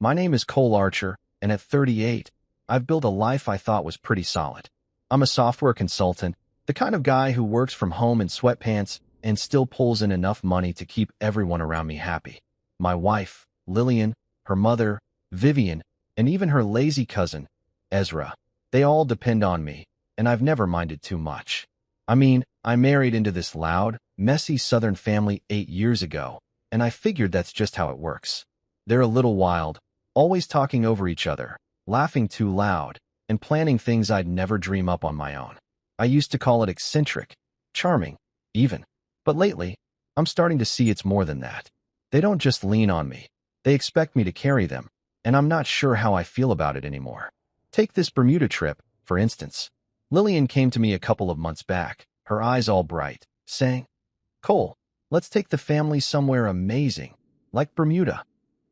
My name is Cole Archer, and at 38, I've built a life I thought was pretty solid. I'm a software consultant, the kind of guy who works from home in sweatpants and still pulls in enough money to keep everyone around me happy. My wife, Lillian, her mother, Vivian, and even her lazy cousin, Ezra, they all depend on me, and I've never minded too much. I mean, I married into this loud, messy Southern family 8 years ago, and I figured that's just how it works. They're a little wild, always talking over each other, laughing too loud, and planning things I'd never dream up on my own. I used to call it eccentric, charming, even. But lately, I'm starting to see it's more than that. They don't just lean on me. They expect me to carry them, and I'm not sure how I feel about it anymore. Take this Bermuda trip, for instance. Lillian came to me a couple of months back, her eyes all bright, saying, "Cole, let's take the family somewhere amazing, like Bermuda."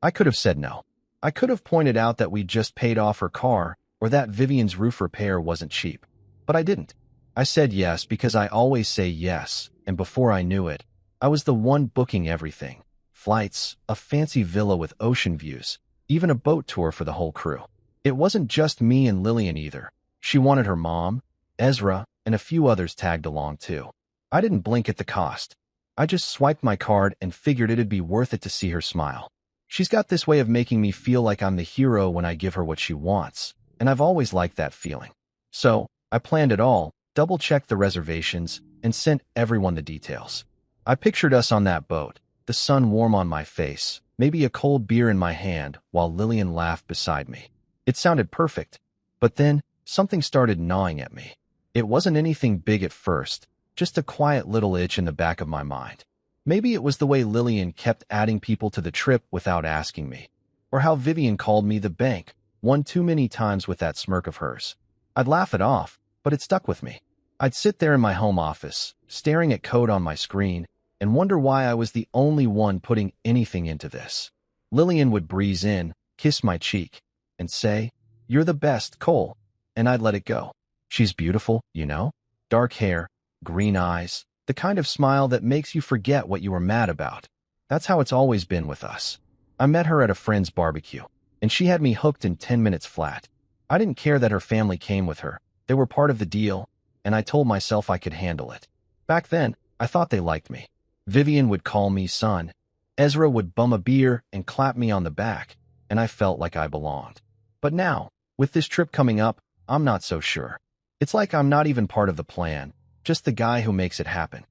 I could have said no. I could have pointed out that we'd just paid off her car or that Vivian's roof repair wasn't cheap. But I didn't. I said yes because I always say yes, and before I knew it, I was the one booking everything. Flights, a fancy villa with ocean views, even a boat tour for the whole crew. It wasn't just me and Lillian either. She wanted her mom, Ezra, and a few others tagged along too. I didn't blink at the cost. I just swiped my card and figured it'd be worth it to see her smile. She's got this way of making me feel like I'm the hero when I give her what she wants, and I've always liked that feeling. So, I planned it all, double-checked the reservations, and sent everyone the details. I pictured us on that boat, the sun warm on my face, maybe a cold beer in my hand, while Lillian laughed beside me. It sounded perfect, but then something started gnawing at me. It wasn't anything big at first, just a quiet little itch in the back of my mind. Maybe it was the way Lillian kept adding people to the trip without asking me, or how Vivian called me the bank one too many times with that smirk of hers. I'd laugh it off, but it stuck with me. I'd sit there in my home office, staring at code on my screen, and wonder why I was the only one putting anything into this. Lillian would breeze in, kiss my cheek, and say, "You're the best, Cole," and I'd let it go. She's beautiful, you know? Dark hair, green eyes, the kind of smile that makes you forget what you were mad about. That's how it's always been with us. I met her at a friend's barbecue, and she had me hooked in 10 minutes flat. I didn't care that her family came with her. They were part of the deal, and I told myself I could handle it. Back then, I thought they liked me. Vivian would call me son. Ezra would bum a beer and clap me on the back, and I felt like I belonged. But now, with this trip coming up, I'm not so sure. It's like I'm not even part of the plan, just the guy who makes it happen.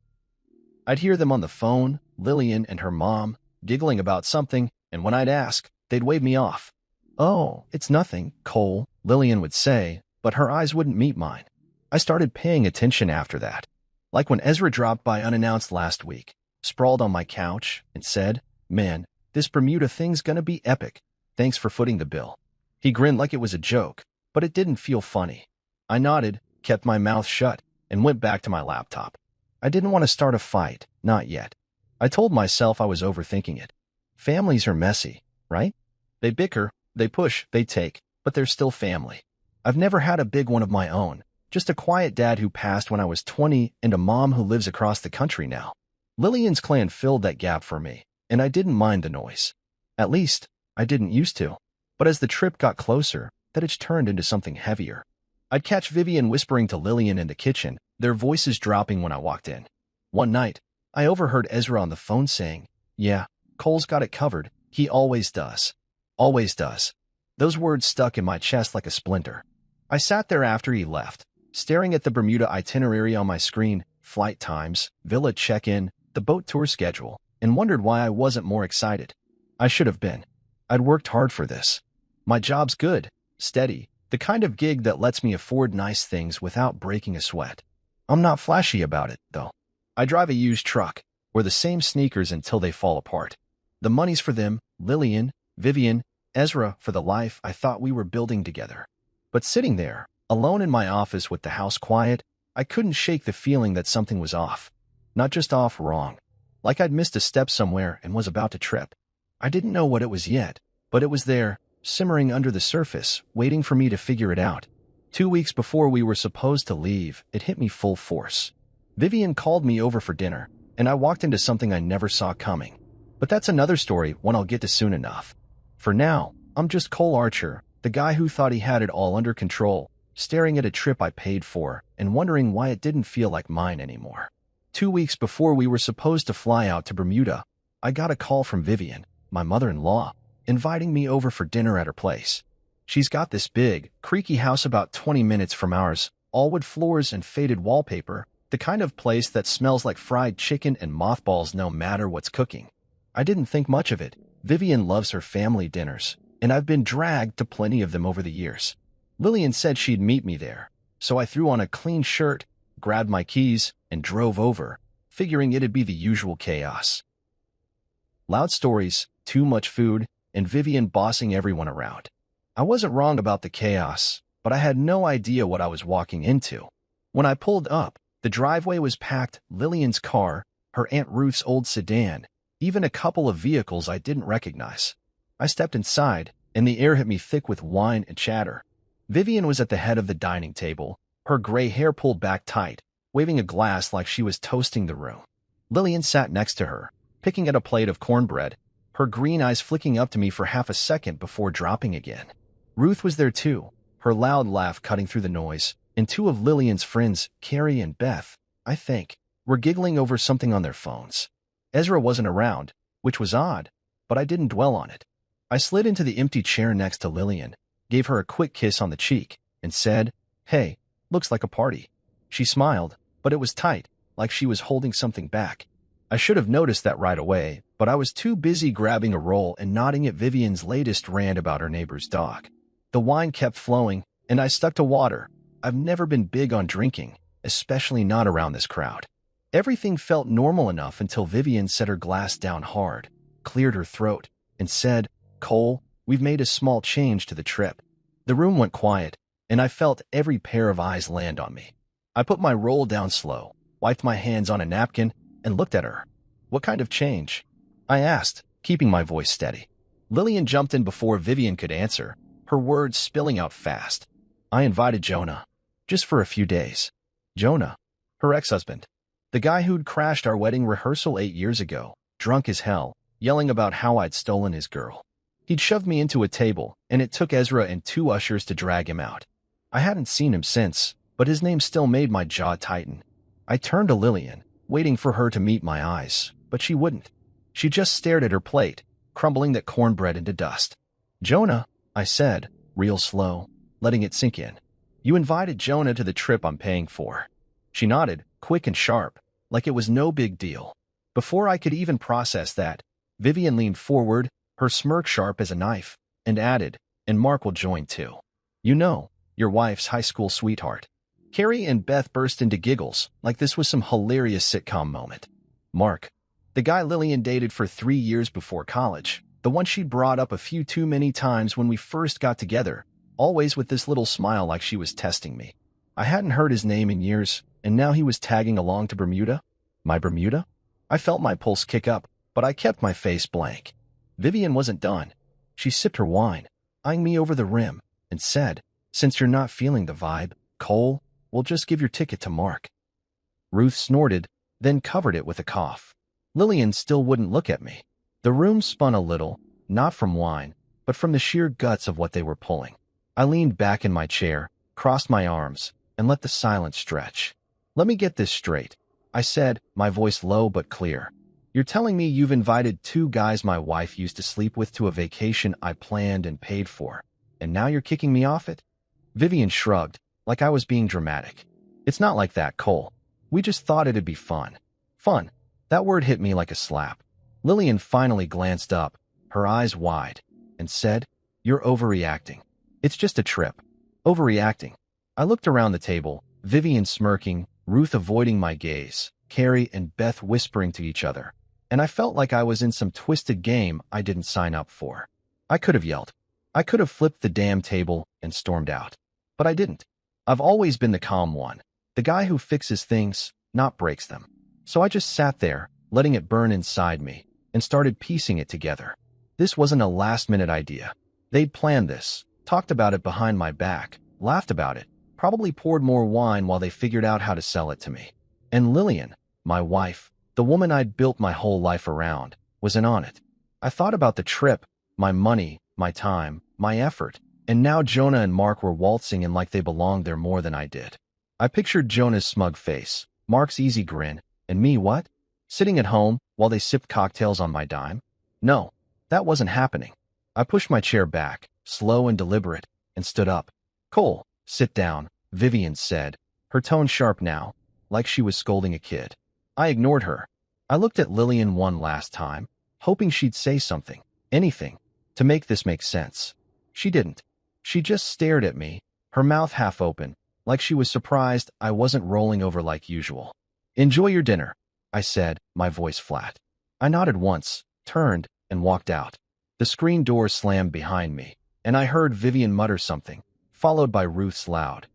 I'd hear them on the phone, Lillian and her mom, giggling about something, and when I'd ask, they'd wave me off. "Oh, it's nothing, Cole," Lillian would say, but her eyes wouldn't meet mine. I started paying attention after that. Like when Ezra dropped by unannounced last week, sprawled on my couch, and said, "Man, this Bermuda thing's gonna be epic. Thanks for footing the bill." He grinned like it was a joke, but it didn't feel funny. I nodded, kept my mouth shut, and went back to my laptop. I didn't want to start a fight, not yet. I told myself I was overthinking it. Families are messy, right? They bicker, they push, they take, but they're still family. I've never had a big one of my own, just a quiet dad who passed when I was 20 and a mom who lives across the country now. Lillian's clan filled that gap for me, and I didn't mind the noise. At least, I didn't used to. But as the trip got closer, that itch turned into something heavier. I'd catch Vivian whispering to Lillian in the kitchen, their voices dropping when I walked in. One night, I overheard Ezra on the phone saying, "Yeah, Cole's got it covered. He always does. Always does." Those words stuck in my chest like a splinter. I sat there after he left, staring at the Bermuda itinerary on my screen, flight times, villa check-in, the boat tour schedule, and wondered why I wasn't more excited. I should have been. I'd worked hard for this. My job's good, steady, the kind of gig that lets me afford nice things without breaking a sweat. I'm not flashy about it, though. I drive a used truck, wear the same sneakers until they fall apart. The money's for them, Lillian, Vivian, Ezra, for the life I thought we were building together. But sitting there, alone in my office with the house quiet, I couldn't shake the feeling that something was off. Not just off, wrong. Like I'd missed a step somewhere and was about to trip. I didn't know what it was yet, but it was there, simmering under the surface, waiting for me to figure it out. 2 weeks before we were supposed to leave, it hit me full force. Vivian called me over for dinner, and I walked into something I never saw coming. But that's another story, one I'll get to soon enough. For now, I'm just Cole Archer, the guy who thought he had it all under control, staring at a trip I paid for and wondering why it didn't feel like mine anymore. 2 weeks before we were supposed to fly out to Bermuda, I got a call from Vivian, my mother-in-law, inviting me over for dinner at her place. She's got this big, creaky house about 20 minutes from ours, all wood floors and faded wallpaper, the kind of place that smells like fried chicken and mothballs no matter what's cooking. I didn't think much of it. Vivian loves her family dinners, and I've been dragged to plenty of them over the years. Lillian said she'd meet me there, so I threw on a clean shirt, grabbed my keys, and drove over, figuring it'd be the usual chaos. Loud stories, too much food, and Vivian bossing everyone around. I wasn't wrong about the chaos, but I had no idea what I was walking into. When I pulled up, the driveway was packed, Lillian's car, her Aunt Ruth's old sedan, even a couple of vehicles I didn't recognize. I stepped inside, and the air hit me thick with wine and chatter. Vivian was at the head of the dining table, her gray hair pulled back tight, waving a glass like she was toasting the room. Lillian sat next to her, picking at a plate of cornbread, her green eyes flicking up to me for half a second before dropping again. Ruth was there too, her loud laugh cutting through the noise, and two of Lillian's friends, Carrie and Beth, I think, were giggling over something on their phones. Ezra wasn't around, which was odd, but I didn't dwell on it. I slid into the empty chair next to Lillian, gave her a quick kiss on the cheek, and said, "Hey, looks like a party." She smiled, but it was tight, like she was holding something back. I should have noticed that right away, but I was too busy grabbing a roll and nodding at Vivian's latest rant about her neighbor's dog. The wine kept flowing, and I stuck to water. I've never been big on drinking, especially not around this crowd. Everything felt normal enough until Vivian set her glass down hard, cleared her throat, and said, "Cole, we've made a small change to the trip." The room went quiet, and I felt every pair of eyes land on me. I put my roll down slow, wiped my hands on a napkin, and looked at her. "What kind of change?" I asked, keeping my voice steady. Lillian jumped in before Vivian could answer, her words spilling out fast. "I invited Jonah, just for a few days." Jonah, her ex-husband. The guy who'd crashed our wedding rehearsal 8 years ago, drunk as hell, yelling about how I'd stolen his girl. He'd shoved me into a table, and it took Ezra and 2 ushers to drag him out. I hadn't seen him since, but his name still made my jaw tighten. I turned to Lillian, waiting for her to meet my eyes, but she wouldn't. She just stared at her plate, crumbling that cornbread into dust. "Jonah," I said, real slow, letting it sink in. "You invited Jonah to the trip I'm paying for." She nodded, quick and sharp, like it was no big deal. Before I could even process that, Vivian leaned forward, her smirk sharp as a knife, and added, "And Mark will join too. You know, your wife's high school sweetheart." Carrie and Beth burst into giggles, like this was some hilarious sitcom moment. Mark, the guy Lillian dated for 3 years before college, the one she'd brought up a few too many times when we first got together, always with this little smile like she was testing me. I hadn't heard his name in years, and now he was tagging along to Bermuda? My Bermuda? I felt my pulse kick up, but I kept my face blank. Vivian wasn't done. She sipped her wine, eyeing me over the rim, and said, "Since you're not feeling the vibe, Cole, we'll just give your ticket to Mark." Ruth snorted, then covered it with a cough. Lillian still wouldn't look at me. The room spun a little, not from wine, but from the sheer guts of what they were pulling. I leaned back in my chair, crossed my arms, and let the silence stretch. "Let me get this straight," I said, my voice low but clear. "You're telling me you've invited 2 guys my wife used to sleep with to a vacation I planned and paid for, and now you're kicking me off it?" Vivian shrugged, like I was being dramatic. "It's not like that, Cole. We just thought it'd be fun." Fun. That word hit me like a slap. Lillian finally glanced up, her eyes wide, and said, "You're overreacting. It's just a trip." Overreacting. I looked around the table, Vivian smirking, Ruth avoiding my gaze, Carrie and Beth whispering to each other, and I felt like I was in some twisted game I didn't sign up for. I could have yelled. I could have flipped the damn table and stormed out. But I didn't. I've always been the calm one, the guy who fixes things, not breaks them. So I just sat there, letting it burn inside me, and started piecing it together. This wasn't a last-minute idea. They'd planned this, talked about it behind my back, laughed about it, probably poured more wine while they figured out how to sell it to me. And Lillian, my wife, the woman I'd built my whole life around, was in on it. I thought about the trip, my money, my time, my effort. And now Jonah and Mark were waltzing in like they belonged there more than I did. I pictured Jonah's smug face, Mark's easy grin, and me what? Sitting at home while they sipped cocktails on my dime? No, that wasn't happening. I pushed my chair back, slow and deliberate, and stood up. Cole, sit down, Vivian said, her tone sharp now, like she was scolding a kid. I ignored her. I looked at Lillian one last time, hoping she'd say something, anything, to make this make sense. She didn't. She just stared at me, her mouth half open, like she was surprised I wasn't rolling over like usual. Enjoy your dinner, I said, my voice flat. I nodded once, turned, and walked out. The screen door slammed behind me, and I heard Vivian mutter something, followed by Ruth's loud.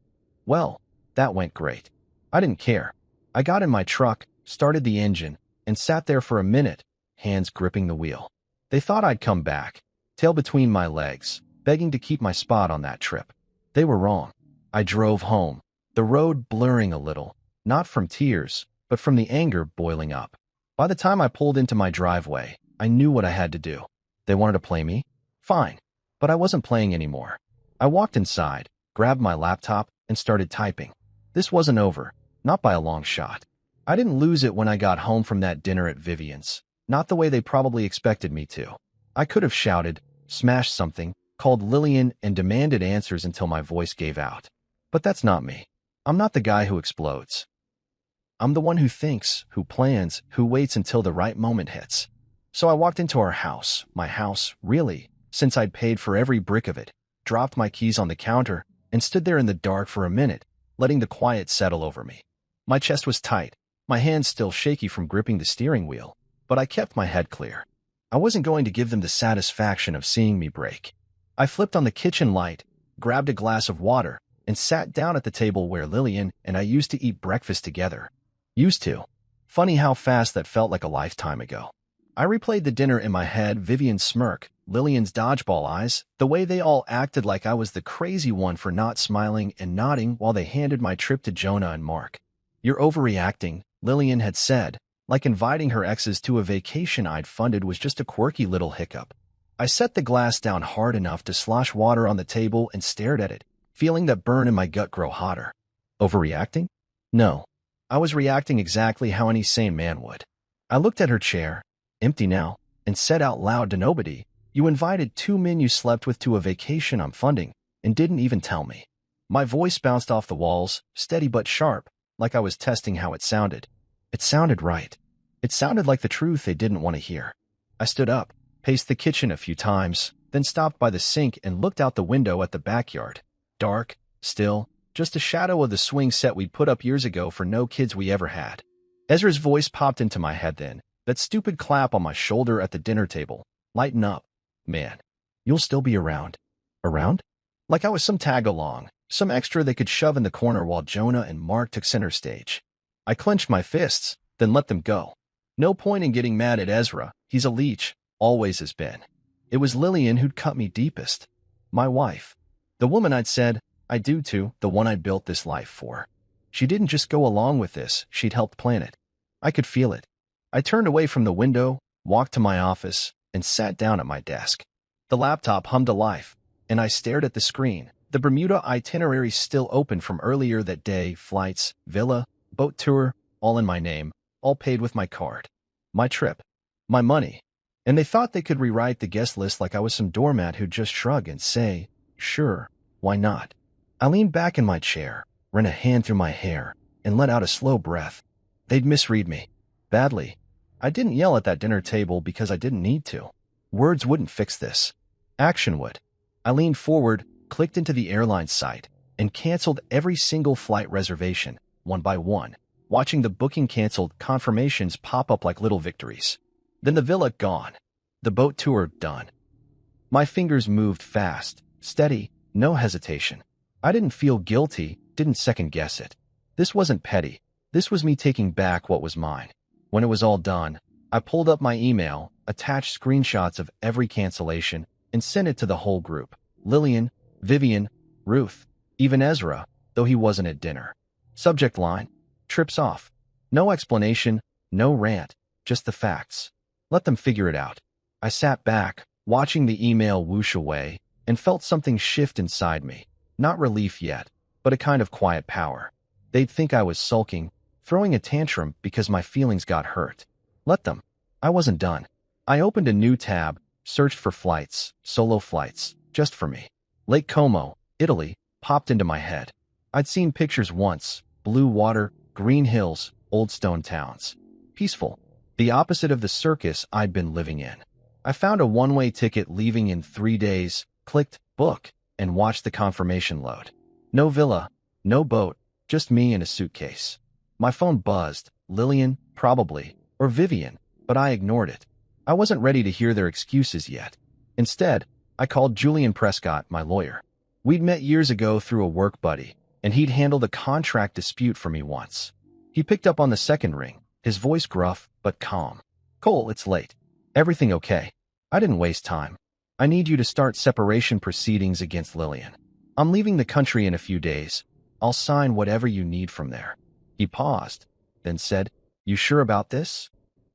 Well, that went great. I didn't care. I got in my truck, started the engine, and sat there for a minute, hands gripping the wheel. They thought I'd come back, tail between my legs, begging to keep my spot on that trip. They were wrong. I drove home, the road blurring a little, not from tears, but from the anger boiling up. By the time I pulled into my driveway, I knew what I had to do. They wanted to play me? Fine. But I wasn't playing anymore. I walked inside, grabbed my laptop, and started typing. This wasn't over, not by a long shot. I didn't lose it when I got home from that dinner at Vivian's, not the way they probably expected me to. I could have shouted, smashed something, called Lillian, and demanded answers until my voice gave out. But that's not me. I'm not the guy who explodes. I'm the one who thinks, who plans, who waits until the right moment hits. So I walked into our house, my house, really, since I'd paid for every brick of it, dropped my keys on the counter, and stood there in the dark for a minute, letting the quiet settle over me. My chest was tight, my hands still shaky from gripping the steering wheel, but I kept my head clear. I wasn't going to give them the satisfaction of seeing me break. I flipped on the kitchen light, grabbed a glass of water, and sat down at the table where Lillian and I used to eat breakfast together. Used to. Funny how fast that felt like a lifetime ago. I replayed the dinner in my head, Vivian's smirk, Lillian's dodgeball eyes, the way they all acted like I was the crazy one for not smiling and nodding while they handed my trip to Jonah and Mark. You're overreacting, Lillian had said, like inviting her exes to a vacation I'd funded was just a quirky little hiccup. I set the glass down hard enough to slosh water on the table and stared at it, feeling that burn in my gut grow hotter. Overreacting? No. I was reacting exactly how any sane man would. I looked at her chair, empty now, and said out loud to nobody, "You invited 2 men you slept with to a vacation I'm funding, and didn't even tell me." My voice bounced off the walls, steady but sharp, like I was testing how it sounded. It sounded right. It sounded like the truth they didn't want to hear. I stood up, paced the kitchen a few times, then stopped by the sink and looked out the window at the backyard. Dark, still, just a shadow of the swing set we'd put up years ago for no kids we ever had. Ezra's voice popped into my head then, that stupid clap on my shoulder at the dinner table. Lighten up. Man, you'll still be around. Around? Like I was some tag-along, some extra they could shove in the corner while Jonah and Mark took center stage. I clenched my fists, then let them go. No point in getting mad at Ezra. He's a leech, always has been. It was Lillian who'd cut me deepest. My wife. The woman I'd said I do to, the one I'd built this life for. She didn't just go along with this, she'd helped plan it. I could feel it. I turned away from the window, walked to my office, and sat down at my desk. The laptop hummed to life, and I stared at the screen. The Bermuda itinerary still open from earlier that day, flights, villa, boat tour, all in my name, all paid with my card. My trip. My money. And they thought they could rewrite the guest list like I was some doormat who'd just shrug and say, sure, why not? I leaned back in my chair, ran a hand through my hair, and let out a slow breath. They'd misread me. Badly. I didn't yell at that dinner table because I didn't need to. Words wouldn't fix this. Action would. I leaned forward, clicked into the airline site, and canceled every single flight reservation, one by one, watching the booking canceled confirmations pop up like little victories. Then the villa gone. The boat tour done. My fingers moved fast, steady, no hesitation. I didn't feel guilty, didn't second-guess it. This wasn't petty. This was me taking back what was mine. When it was all done, I pulled up my email, attached screenshots of every cancellation, and sent it to the whole group. Lillian, Vivian, Ruth, even Ezra, though he wasn't at dinner. Subject line, trips off. No explanation, no rant, just the facts. Let them figure it out. I sat back, watching the email whoosh away, and felt something shift inside me. Not relief yet, but a kind of quiet power. They'd think I was sulking, throwing a tantrum because my feelings got hurt. Let them. I wasn't done. I opened a new tab, searched for flights, solo flights, just for me. Lake Como, Italy, popped into my head. I'd seen pictures once, blue water, green hills, old stone towns. Peaceful. The opposite of the circus I'd been living in. I found a one-way ticket leaving in 3 days, clicked book, and watched the confirmation load. No villa, no boat, just me and a suitcase. My phone buzzed. Lillian, probably, or Vivian, but I ignored it. I wasn't ready to hear their excuses yet. Instead, I called Julian Prescott, my lawyer. We'd met years ago through a work buddy, and he'd handled a contract dispute for me once. He picked up on the second ring, his voice gruff but calm. "Cole, it's late. Everything okay?" I didn't waste time. "I need you to start separation proceedings against Lillian. I'm leaving the country in a few days. I'll sign whatever you need from there." He paused, then said, "You sure about this?"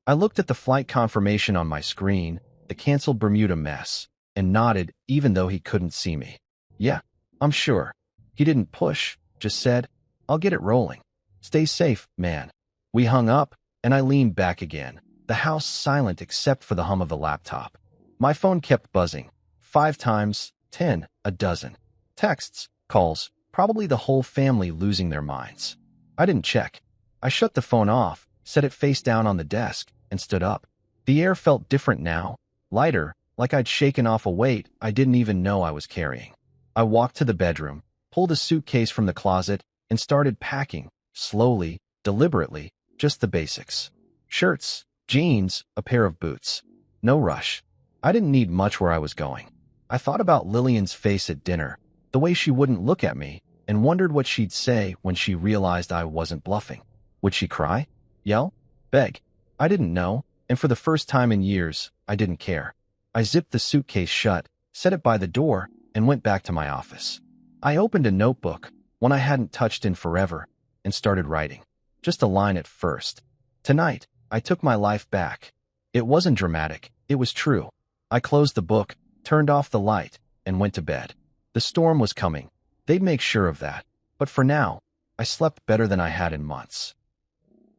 I looked at the flight confirmation on my screen, the canceled Bermuda mess, and nodded even though he couldn't see me. "Yeah, I'm sure." He didn't push, just said, "I'll get it rolling. Stay safe, man." We hung up, and I leaned back again, the house silent except for the hum of the laptop. My phone kept buzzing. 5 times, 10, a dozen. Texts, calls, probably the whole family losing their minds. I didn't check. I shut the phone off, set it face down on the desk, and stood up. The air felt different now, lighter, like I'd shaken off a weight I didn't even know I was carrying. I walked to the bedroom, pulled a suitcase from the closet, and started packing, slowly, deliberately, just the basics. Shirts, jeans, a pair of boots. No rush. I didn't need much where I was going. I thought about Lillian's face at dinner, the way she wouldn't look at me, and wondered what she'd say when she realized I wasn't bluffing. Would she cry? Yell? Beg? I didn't know, and for the first time in years, I didn't care. I zipped the suitcase shut, set it by the door, and went back to my office. I opened a notebook, one I hadn't touched in forever, and started writing. Just a line at first. Tonight, I took my life back. It wasn't dramatic, it was true. I closed the book, turned off the light, and went to bed. The storm was coming. They'd make sure of that. But for now, I slept better than I had in months.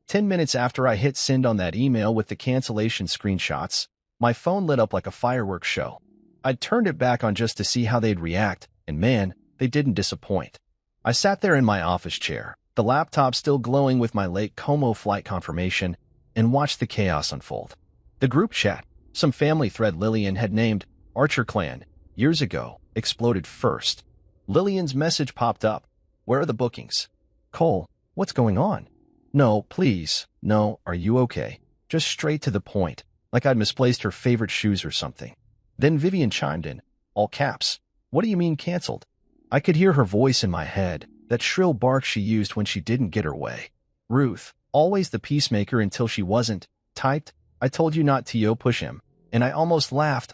10 minutes after I hit send on that email with the cancellation screenshots, my phone lit up like a fireworks show. I'd turned it back on just to see how they'd react, and man, they didn't disappoint. I sat there in my office chair, the laptop still glowing with my Lake Como flight confirmation, and watched the chaos unfold. The group chat, some family thread Lillian had named Archer Clan, years ago, exploded first. Lillian's message popped up. "Where are the bookings?" "Cole, what's going on?" "No, please. No, are you okay?" Just straight to the point, like I'd misplaced her favorite shoes or something. Then Vivian chimed in, all caps. "What do you mean canceled?" I could hear her voice in my head, that shrill bark she used when she didn't get her way. Ruth, always the peacemaker until she wasn't, typed, "I told you not to push him," and I almost laughed,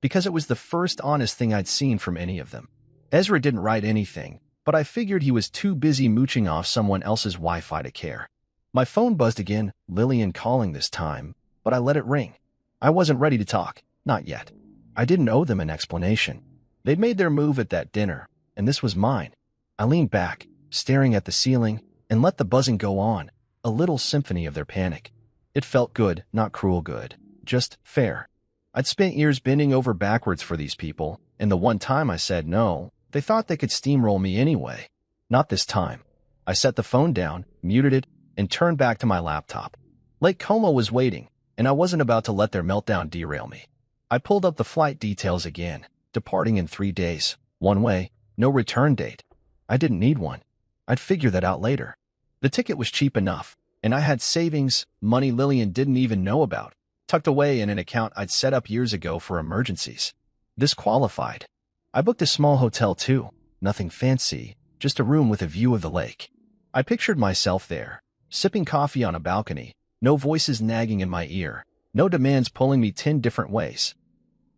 because it was the first honest thing I'd seen from any of them. Ezra didn't write anything, but I figured he was too busy mooching off someone else's Wi-Fi to care. My phone buzzed again, Lillian calling this time, but I let it ring. I wasn't ready to talk, not yet. I didn't owe them an explanation. They'd made their move at that dinner, and this was mine. I leaned back, staring at the ceiling, and let the buzzing go on, a little symphony of their panic. It felt good, not cruel good, just fair. I'd spent years bending over backwards for these people, and the one time I said no, they thought they could steamroll me anyway. Not this time. I set the phone down, muted it, and turned back to my laptop. Lake Como was waiting, and I wasn't about to let their meltdown derail me. I pulled up the flight details again, departing in 3 days, one way, no return date. I didn't need one. I'd figure that out later. The ticket was cheap enough, and I had savings, money Lillian didn't even know about, tucked away in an account I'd set up years ago for emergencies. This qualified. I booked a small hotel too, nothing fancy, just a room with a view of the lake. I pictured myself there, sipping coffee on a balcony, no voices nagging in my ear, no demands pulling me 10 different ways.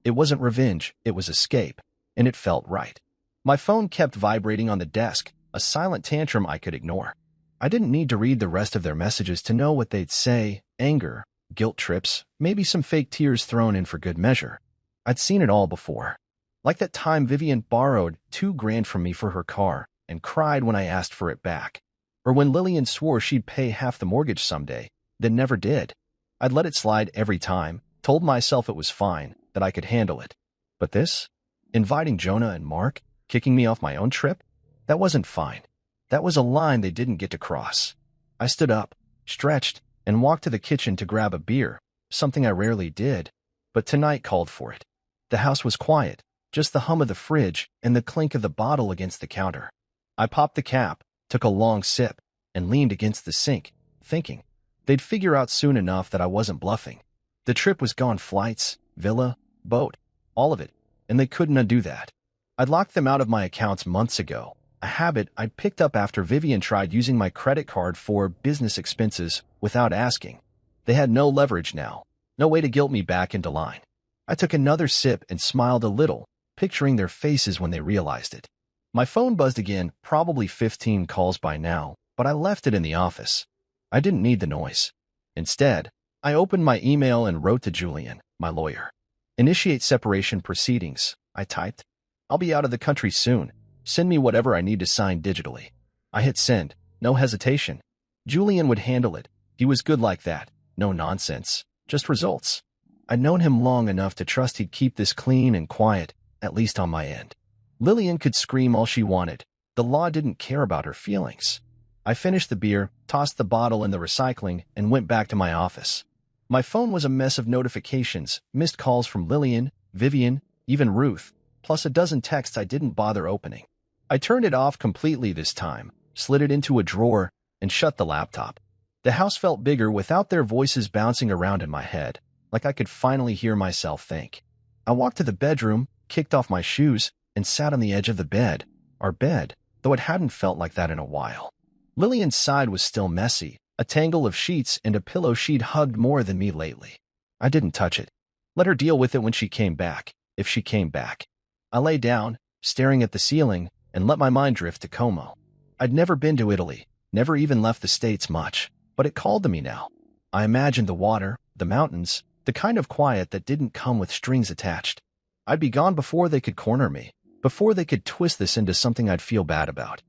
It wasn't revenge, it was escape, and it felt right. My phone kept vibrating on the desk, a silent tantrum I could ignore. I didn't need to read the rest of their messages to know what they'd say, anger, guilt trips, maybe some fake tears thrown in for good measure. I'd seen it all before. Like that time Vivian borrowed $2,000 from me for her car and cried when I asked for it back. Or when Lillian swore she'd pay half the mortgage someday, then never did. I'd let it slide every time, told myself it was fine, that I could handle it. But this? Inviting Jonah and Mark, kicking me off my own trip? That wasn't fine. That was a line they didn't get to cross. I stood up, stretched, and walked to the kitchen to grab a beer, something I rarely did, but tonight called for it. The house was quiet, just the hum of the fridge and the clink of the bottle against the counter. I popped the cap, took a long sip, and leaned against the sink, thinking they'd figure out soon enough that I wasn't bluffing. The trip was gone: flights, villa, boat, all of it, and they couldn't undo that. I'd locked them out of my accounts months ago, a habit I'd picked up after Vivian tried using my credit card for business expenses without asking. They had no leverage now, no way to guilt me back into line. I took another sip and smiled a little, picturing their faces when they realized it. My phone buzzed again, probably 15 calls by now, but I left it in the office. I didn't need the noise. Instead, I opened my email and wrote to Julian, my lawyer. "Initiate separation proceedings," I typed. "I'll be out of the country soon. Send me whatever I need to sign digitally." I hit send, no hesitation. Julian would handle it. He was good like that. No nonsense, just results. I'd known him long enough to trust he'd keep this clean and quiet, at least on my end. Lillian could scream all she wanted. The law didn't care about her feelings. I finished the beer, tossed the bottle in the recycling, and went back to my office. My phone was a mess of notifications, missed calls from Lillian, Vivian, even Ruth, plus a dozen texts I didn't bother opening. I turned it off completely this time, slid it into a drawer, and shut the laptop. The house felt bigger without their voices bouncing around in my head, like I could finally hear myself think. I walked to the bedroom, kicked off my shoes, and sat on the edge of the bed, our bed, though it hadn't felt like that in a while. Lillian's side was still messy, a tangle of sheets and a pillow she'd hugged more than me lately. I didn't touch it. Let her deal with it when she came back, if she came back. I lay down, staring at the ceiling, and let my mind drift to Como. I'd never been to Italy, never even left the States much, but it called to me now. I imagined the water, the mountains, the kind of quiet that didn't come with strings attached. I'd be gone before they could corner me, before they could twist this into something I'd feel bad about.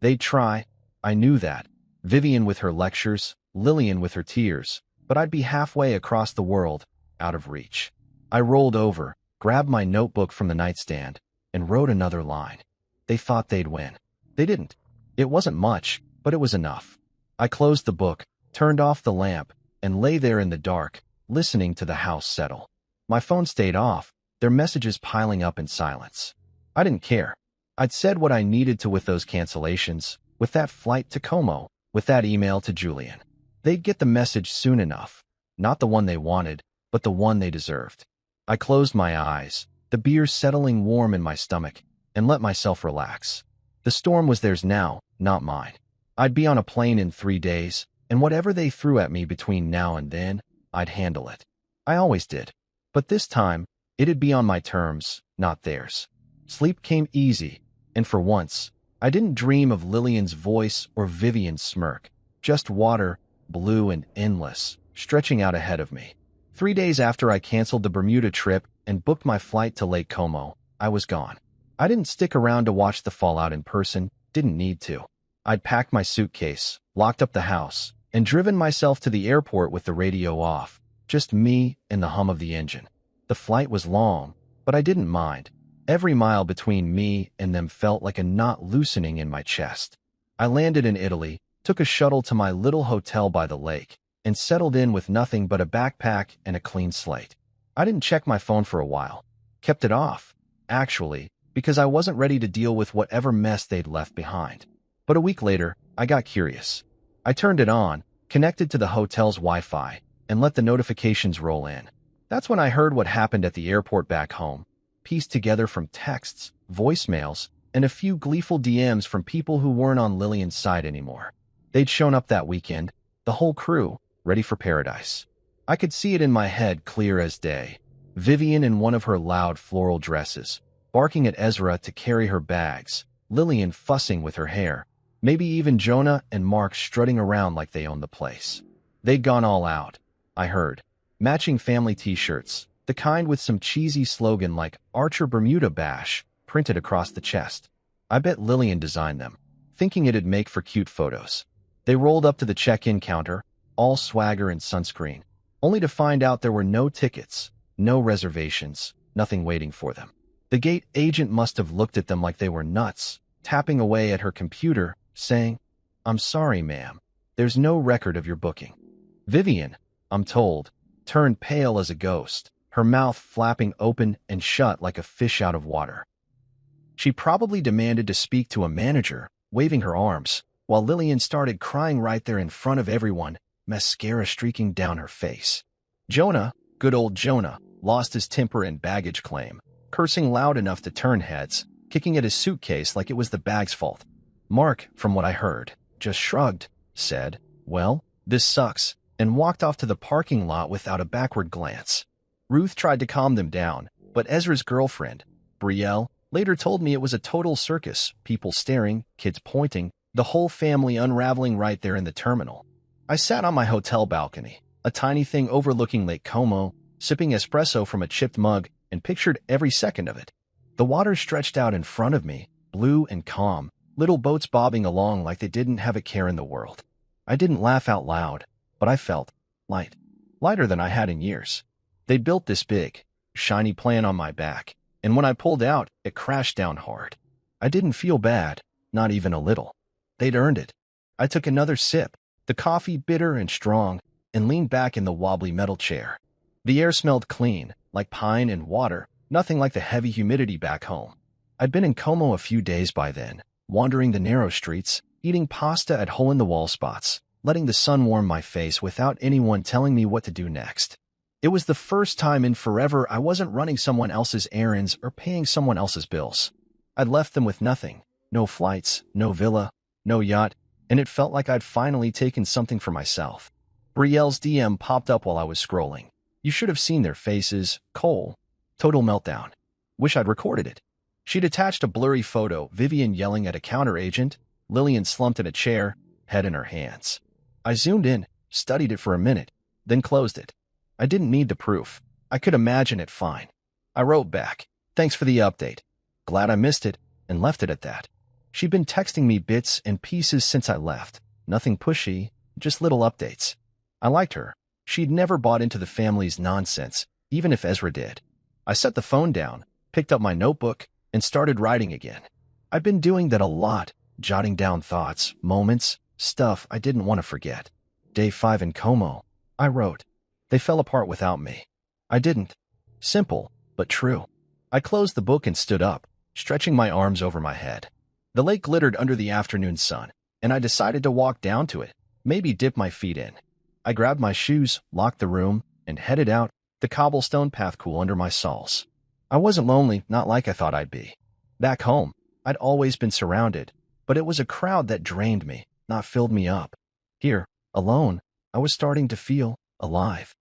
They'd try, I knew that. Vivian with her lectures, Lillian with her tears, but I'd be halfway across the world, out of reach. I rolled over, grabbed my notebook from the nightstand, and wrote another line. They thought they'd win. They didn't. It wasn't much, but it was enough. I closed the book, turned off the lamp, and lay there in the dark, listening to the house settle. My phone stayed off, their messages piling up in silence. I didn't care. I'd said what I needed to with those cancellations, with that flight to Como, with that email to Julian. They'd get the message soon enough. Not the one they wanted, but the one they deserved. I closed my eyes, the beer settling warm in my stomach, and let myself relax. The storm was theirs now, not mine. I'd be on a plane in 3 days, and whatever they threw at me between now and then, I'd handle it. I always did. But this time, it'd be on my terms, not theirs. Sleep came easy, and for once, I didn't dream of Lillian's voice or Vivian's smirk. Just water, blue and endless, stretching out ahead of me. 3 days after I canceled the Bermuda trip and booked my flight to Lake Como, I was gone. I didn't stick around to watch the fallout in person, didn't need to. I'd packed my suitcase, locked up the house, and driven myself to the airport with the radio off. Just me and the hum of the engine. The flight was long, but I didn't mind. Every mile between me and them felt like a knot loosening in my chest. I landed in Italy, took a shuttle to my little hotel by the lake, and settled in with nothing but a backpack and a clean slate. I didn't check my phone for a while. Kept it off, actually, because I wasn't ready to deal with whatever mess they'd left behind. But a week later, I got curious. I turned it on, connected to the hotel's Wi-Fi, and let the notifications roll in. That's when I heard what happened at the airport back home, pieced together from texts, voicemails, and a few gleeful DMs from people who weren't on Lillian's side anymore. They'd shown up that weekend, the whole crew, ready for paradise. I could see it in my head clear as day. Vivian in one of her loud floral dresses, barking at Ezra to carry her bags, Lillian fussing with her hair, maybe even Jonah and Mark strutting around like they owned the place. They'd gone all out, I heard. Matching family t-shirts, the kind with some cheesy slogan like Archer Bermuda Bash printed across the chest. I bet Lillian designed them, thinking it'd make for cute photos. They rolled up to the check-in counter, all swagger and sunscreen, only to find out there were no tickets, no reservations, nothing waiting for them. The gate agent must have looked at them like they were nuts, tapping away at her computer, saying, "I'm sorry, ma'am. There's no record of your booking." Vivian, I'm told, turned pale as a ghost, her mouth flapping open and shut like a fish out of water. She probably demanded to speak to a manager, waving her arms, while Lillian started crying right there in front of everyone, mascara streaking down her face. Jonah, good old Jonah, lost his temper and baggage claim, cursing loud enough to turn heads, kicking at his suitcase like it was the bag's fault. Mark, from what I heard, just shrugged, said, "Well, this sucks," and walked off to the parking lot without a backward glance. Ruth tried to calm them down, but Ezra's girlfriend, Brielle, later told me it was a total circus, people staring, kids pointing, the whole family unraveling right there in the terminal. I sat on my hotel balcony, a tiny thing overlooking Lake Como, sipping espresso from a chipped mug, and pictured every second of it. The water stretched out in front of me, blue and calm, little boats bobbing along like they didn't have a care in the world. I didn't laugh out loud, but I felt light, lighter than I had in years. They built this big, shiny plane on my back, and when I pulled out, it crashed down hard. I didn't feel bad, not even a little. They'd earned it. I took another sip, the coffee bitter and strong, and leaned back in the wobbly metal chair. The air smelled clean, like pine and water, nothing like the heavy humidity back home. I'd been in Como a few days by then, wandering the narrow streets, eating pasta at hole-in-the-wall spots, letting the sun warm my face without anyone telling me what to do next. It was the first time in forever I wasn't running someone else's errands or paying someone else's bills. I'd left them with nothing, no flights, no villa, no yacht, and it felt like I'd finally taken something for myself. Brielle's DM popped up while I was scrolling. You should have seen their faces. Cole. Total meltdown. Wish I'd recorded it. She'd attached a blurry photo, Vivian yelling at a counter agent, Lillian slumped in a chair, head in her hands. I zoomed in, studied it for a minute, then closed it. I didn't need the proof. I could imagine it fine. I wrote back, "Thanks for the update. Glad I missed it," and left it at that. She'd been texting me bits and pieces since I left. Nothing pushy, just little updates. I liked her. She'd never bought into the family's nonsense, even if Ezra did. I set the phone down, picked up my notebook, and started writing again. I'd been doing that a lot, jotting down thoughts, moments, stuff I didn't want to forget. Day 5 in Como, I wrote. They fell apart without me. I didn't. Simple, but true. I closed the book and stood up, stretching my arms over my head. The lake glittered under the afternoon sun, and I decided to walk down to it, maybe dip my feet in. I grabbed my shoes, locked the room, and headed out, the cobblestone path cool under my soles. I wasn't lonely, not like I thought I'd be. Back home, I'd always been surrounded, but it was a crowd that drained me, not filled me up. Here, alone, I was starting to feel alive.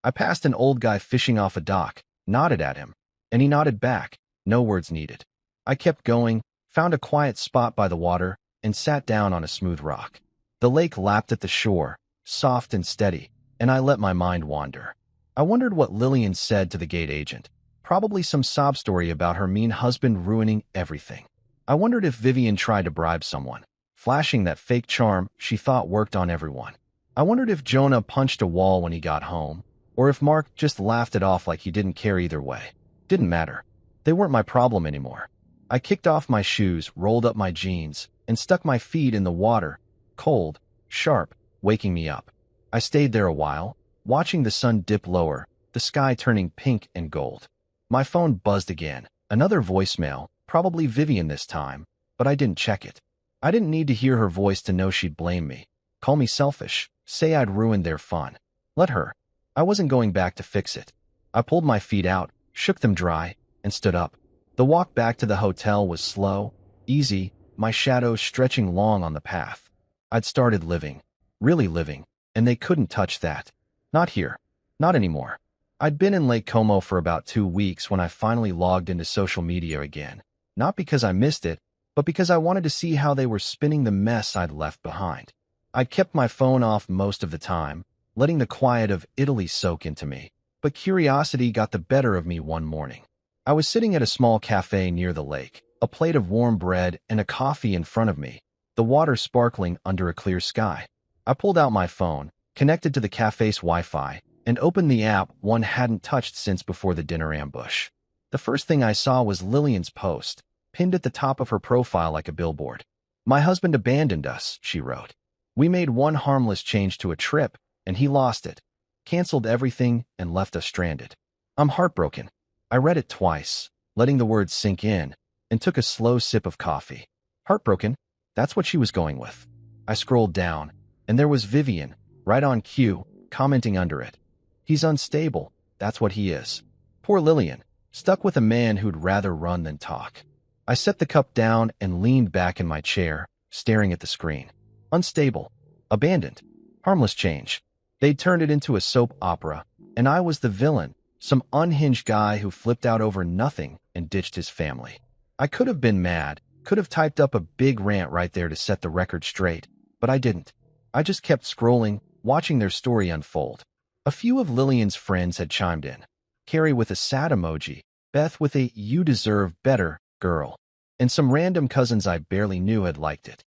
I passed an old guy fishing off a dock, nodded at him, and he nodded back, no words needed. I kept going, found a quiet spot by the water, and sat down on a smooth rock. The lake lapped at the shore, soft and steady, and I let my mind wander. I wondered what Lillian said to the gate agent, probably some sob story about her mean husband ruining everything. I wondered if Vivian tried to bribe someone, flashing that fake charm she thought worked on everyone. I wondered if Jonah punched a wall when he got home, or if Mark just laughed it off like he didn't care either way. Didn't matter. They weren't my problem anymore. I kicked off my shoes, rolled up my jeans, and stuck my feet in the water, cold, sharp, waking me up. I stayed there a while, watching the sun dip lower, the sky turning pink and gold. My phone buzzed again, another voicemail, probably Vivian this time, but I didn't check it. I didn't need to hear her voice to know she'd blame me, call me selfish, say I'd ruined their fun. Let her. I wasn't going back to fix it. I pulled my feet out, shook them dry, and stood up. The walk back to the hotel was slow, easy, my shadows stretching long on the path. I'd started living, really living, and they couldn't touch that. Not here. Not anymore. I'd been in Lake Como for about 2 weeks when I finally logged into social media again. Not because I missed it, but because I wanted to see how they were spinning the mess I'd left behind. I'd kept my phone off most of the time, letting the quiet of Italy soak into me. But curiosity got the better of me one morning. I was sitting at a small cafe near the lake, a plate of warm bread and a coffee in front of me, the water sparkling under a clear sky. I pulled out my phone, connected to the cafe's Wi-Fi, and opened the app one hadn't touched since before the dinner ambush. The first thing I saw was Lillian's post, pinned at the top of her profile like a billboard. "My husband abandoned us," she wrote. "We made one harmless change to a trip, and he lost it. Canceled everything and left us stranded. I'm heartbroken." I read it twice, letting the words sink in, and took a slow sip of coffee. Heartbroken? That's what she was going with. I scrolled down, and there was Vivian, right on cue, commenting under it. "He's unstable. That's what he is." Poor Lillian, stuck with a man who'd rather run than talk. I set the cup down and leaned back in my chair, staring at the screen. Unstable. Abandoned. Harmless change. They'd turned it into a soap opera, and I was the villain, some unhinged guy who flipped out over nothing and ditched his family. I could have been mad, could have typed up a big rant right there to set the record straight, but I didn't. I just kept scrolling, watching their story unfold. A few of Lillian's friends had chimed in. Carrie with a sad emoji, Beth with a "you deserve better" girl, and some random cousins I barely knew had liked it.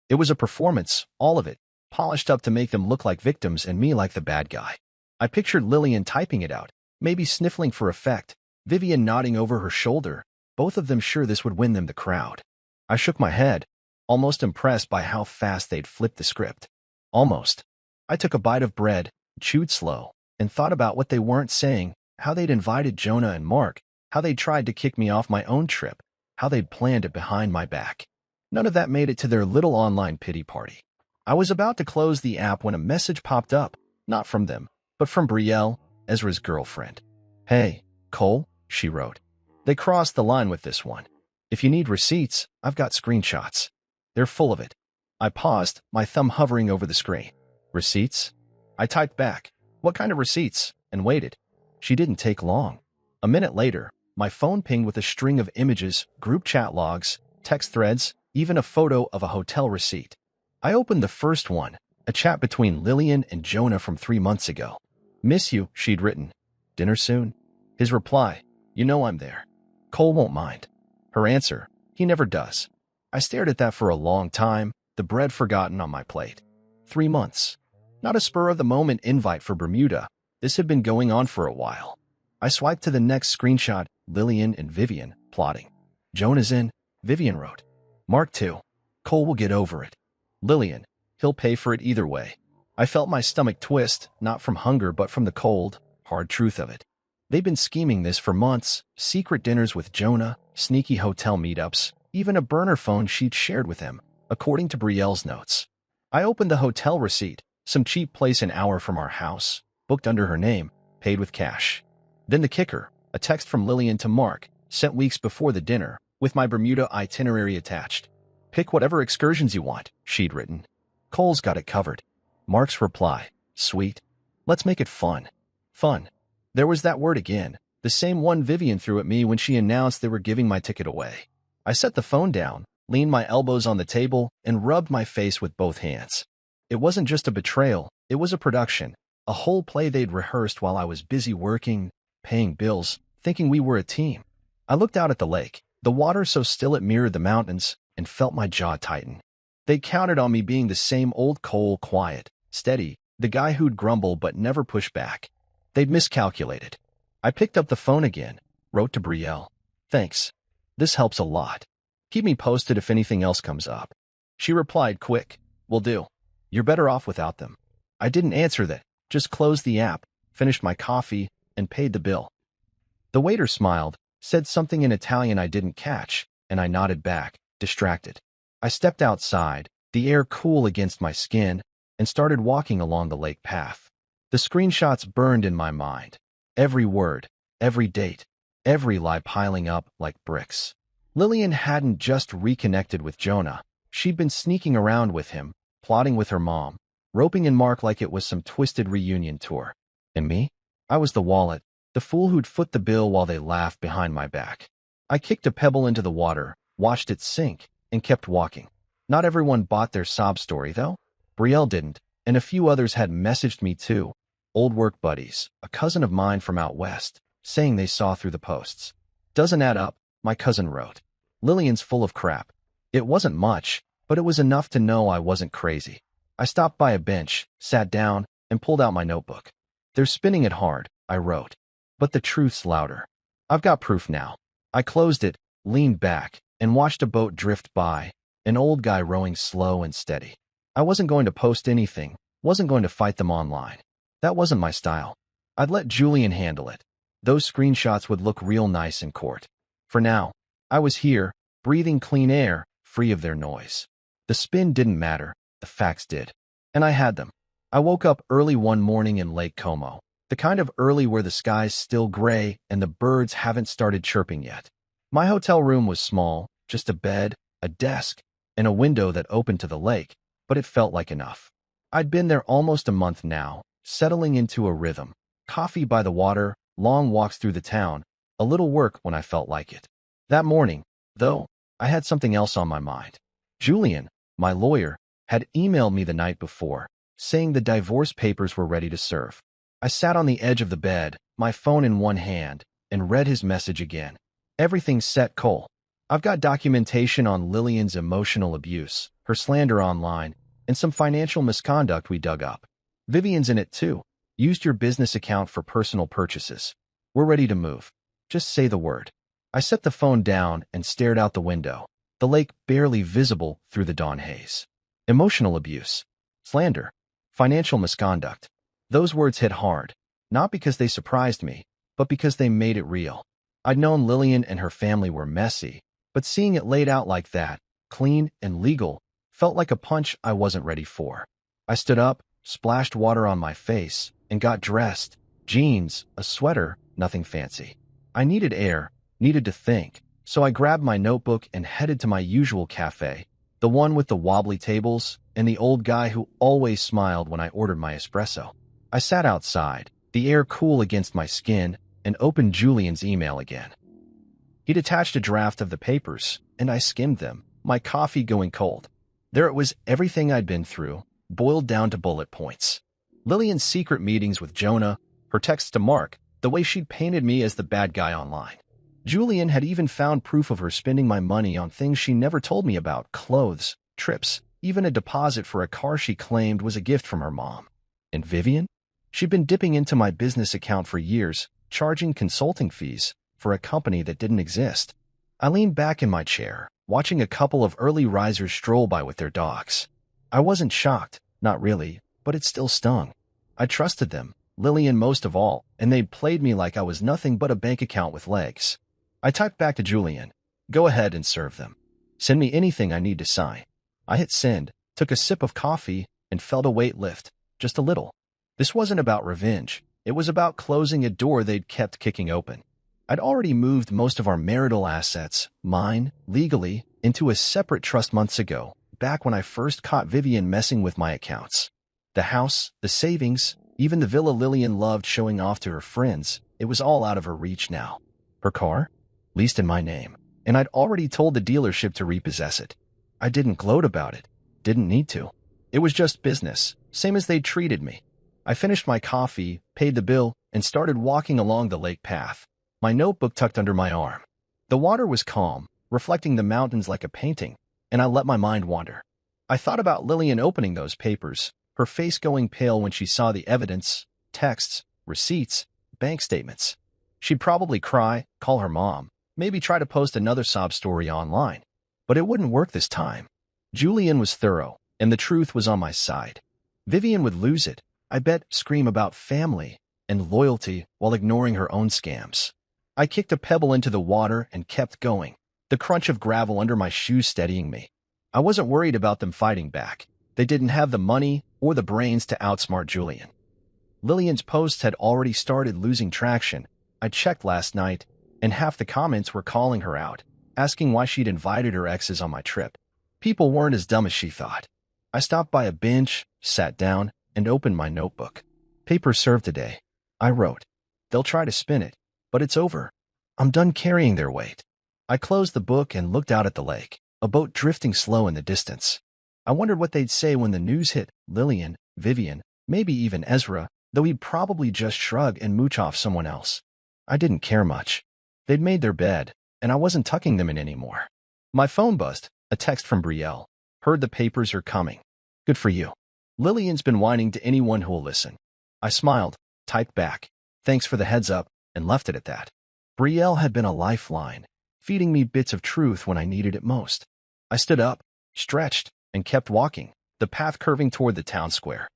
It was a performance, all of it, polished up to make them look like victims and me like the bad guy. I pictured Lillian typing it out, maybe sniffling for effect, Vivian nodding over her shoulder, both of them sure this would win them the crowd. I shook my head, almost impressed by how fast they'd flipped the script. Almost. I took a bite of bread, chewed slow, and thought about what they weren't saying, how they'd invited Jonah and Mark, how they'd tried to kick me off my own trip, how they'd planned it behind my back. None of that made it to their little online pity party. I was about to close the app when a message popped up, not from them, but from Brielle, Ezra's girlfriend. "Hey, Cole," she wrote. "They crossed the line with this one. If you need receipts, I've got screenshots. They're full of it." I paused, my thumb hovering over the screen. "Receipts?" I typed back, "What kind of receipts?" and waited. She didn't take long. A minute later, my phone pinged with a string of images, group chat logs, text threads, even a photo of a hotel receipt. I opened the first one, a chat between Lillian and Jonah from 3 months ago. "Miss you," she'd written. "Dinner soon?" His reply, "You know I'm there. Cole won't mind." Her answer, "He never does." I stared at that for a long time, the bread forgotten on my plate. 3 months. Not a spur-of-the-moment invite for Bermuda. This had been going on for a while. I swiped to the next screenshot, Lillian and Vivian, plotting. "Jonah's in," Vivian wrote. "Mark too. Cole will get over it." Lillian, "He'll pay for it either way." I felt my stomach twist, not from hunger but from the cold, hard truth of it. They'd been scheming this for months, secret dinners with Jonah, sneaky hotel meetups, even a burner phone she'd shared with him, according to Brielle's notes. I opened the hotel receipt, some cheap place an hour from our house, booked under her name, paid with cash. Then the kicker, a text from Lillian to Mark, sent weeks before the dinner, with my Bermuda itinerary attached. "Pick whatever excursions you want," she'd written. "Cole's got it covered." Mark's reply, "Sweet. Let's make it fun." Fun. There was that word again, the same one Vivian threw at me when she announced they were giving my ticket away. I set the phone down, leaned my elbows on the table, and rubbed my face with both hands. It wasn't just a betrayal, it was a production, a whole play they'd rehearsed while I was busy working, paying bills, thinking we were a team. I looked out at the lake, the water so still it mirrored the mountains, and felt my jaw tighten. They counted on me being the same old Cole, quiet, steady, the guy who'd grumble but never push back. They'd miscalculated. I picked up the phone again, wrote to Brielle. "Thanks. This helps a lot. Keep me posted if anything else comes up." She replied quick, "Will do. You're better off without them." I didn't answer that, just closed the app, finished my coffee, and paid the bill. The waiter smiled, said something in Italian I didn't catch, and I nodded back, distracted. I stepped outside, the air cool against my skin, and started walking along the lake path. The screenshots burned in my mind. Every word, every date, every lie piling up like bricks. Lillian hadn't just reconnected with Jonah. She'd been sneaking around with him, plotting with her mom, roping in Mark like it was some twisted reunion tour. And me? I was the wallet, the fool who'd foot the bill while they laughed behind my back. I kicked a pebble into the water, watched it sink, and kept walking. Not everyone bought their sob story, though. Brielle didn't, and a few others had messaged me too, old work buddies, a cousin of mine from out west, saying they saw through the posts. Doesn't add up, my cousin wrote. Lillian's full of crap. It wasn't much, but it was enough to know I wasn't crazy. I stopped by a bench, sat down, and pulled out my notebook. They're spinning it hard, I wrote. But the truth's louder. I've got proof now. I closed it, leaned back, and watched a boat drift by, an old guy rowing slow and steady. I wasn't going to post anything, wasn't going to fight them online. That wasn't my style. I'd let Julian handle it. Those screenshots would look real nice in court. For now, I was here, breathing clean air, free of their noise. The spin didn't matter, the facts did. And I had them. I woke up early one morning in Lake Como, the kind of early where the sky's still gray and the birds haven't started chirping yet. My hotel room was small, just a bed, a desk, and a window that opened to the lake, but it felt like enough. I'd been there almost a month now, settling into a rhythm. Coffee by the water, long walks through the town, a little work when I felt like it. That morning, though, I had something else on my mind. Julian, my lawyer, had emailed me the night before, saying the divorce papers were ready to serve. I sat on the edge of the bed, my phone in one hand, and read his message again. Everything's set, Cole. I've got documentation on Lillian's emotional abuse, her slander online, and some financial misconduct we dug up. Vivian's in it too. Used your business account for personal purchases. We're ready to move. Just say the word. I set the phone down and stared out the window, the lake barely visible through the dawn haze. Emotional abuse, slander, financial misconduct. Those words hit hard, not because they surprised me, but because they made it real. I'd known Lillian and her family were messy, but seeing it laid out like that, clean and legal, felt like a punch I wasn't ready for. I stood up, splashed water on my face, and got dressed. Jeans, a sweater, nothing fancy. I needed air, needed to think, so I grabbed my notebook and headed to my usual cafe, the one with the wobbly tables and the old guy who always smiled when I ordered my espresso. I sat outside, the air cool against my skin, and opened Julian's email again. He'd attached a draft of the papers, and I skimmed them, my coffee going cold. There it was, everything I'd been through, boiled down to bullet points. Lillian's secret meetings with Jonah, her texts to Mark, the way she'd painted me as the bad guy online. Julian had even found proof of her spending my money on things she never told me about, clothes, trips, even a deposit for a car she claimed was a gift from her mom. And Vivian? She'd been dipping into my business account for years, charging consulting fees for a company that didn't exist. I leaned back in my chair, watching a couple of early risers stroll by with their dogs. I wasn't shocked, not really, but it still stung. I trusted them, Lillian most of all, and they'd played me like I was nothing but a bank account with legs. I typed back to Julian, "Go ahead and serve them. Send me anything I need to sign." I hit send, took a sip of coffee, and felt a weight lift, just a little. This wasn't about revenge. It was about closing a door they'd kept kicking open. I'd already moved most of our marital assets, mine, legally, into a separate trust months ago, back when I first caught Vivian messing with my accounts. The house, the savings, even the villa Lillian loved showing off to her friends, it was all out of her reach now. Her car? Leased in my name, and I'd already told the dealership to repossess it. I didn't gloat about it, didn't need to. It was just business, same as they'd treated me. I finished my coffee, paid the bill, and started walking along the lake path, my notebook tucked under my arm. The water was calm, reflecting the mountains like a painting, and I let my mind wander. I thought about Lillian opening those papers, her face going pale when she saw the evidence, texts, receipts, bank statements. She'd probably cry, call her mom, maybe try to post another sob story online. But it wouldn't work this time. Julian was thorough, and the truth was on my side. Vivian would lose it, I bet, scream about family and loyalty while ignoring her own scams. I kicked a pebble into the water and kept going, the crunch of gravel under my shoes steadying me. I wasn't worried about them fighting back. They didn't have the money or the brains to outsmart Julian. Lillian's posts had already started losing traction. I checked last night, and half the comments were calling her out, asking why she'd invited her exes on my trip. People weren't as dumb as she thought. I stopped by a bench, sat down, and opened my notebook. "Paper served today," I wrote. "They'll try to spin it, but it's over. I'm done carrying their weight." I closed the book and looked out at the lake, a boat drifting slow in the distance. I wondered what they'd say when the news hit. Lillian, Vivian, maybe even Ezra, though he'd probably just shrug and mooch off someone else. I didn't care much. They'd made their bed, and I wasn't tucking them in anymore. My phone buzzed, a text from Brielle. Heard the papers are coming. Good for you. Lillian's been whining to anyone who'll listen. I smiled, typed back, thanks for the heads up, and left it at that. Brielle had been a lifeline, feeding me bits of truth when I needed it most. I stood up, stretched, and kept walking, the path curving toward the town square.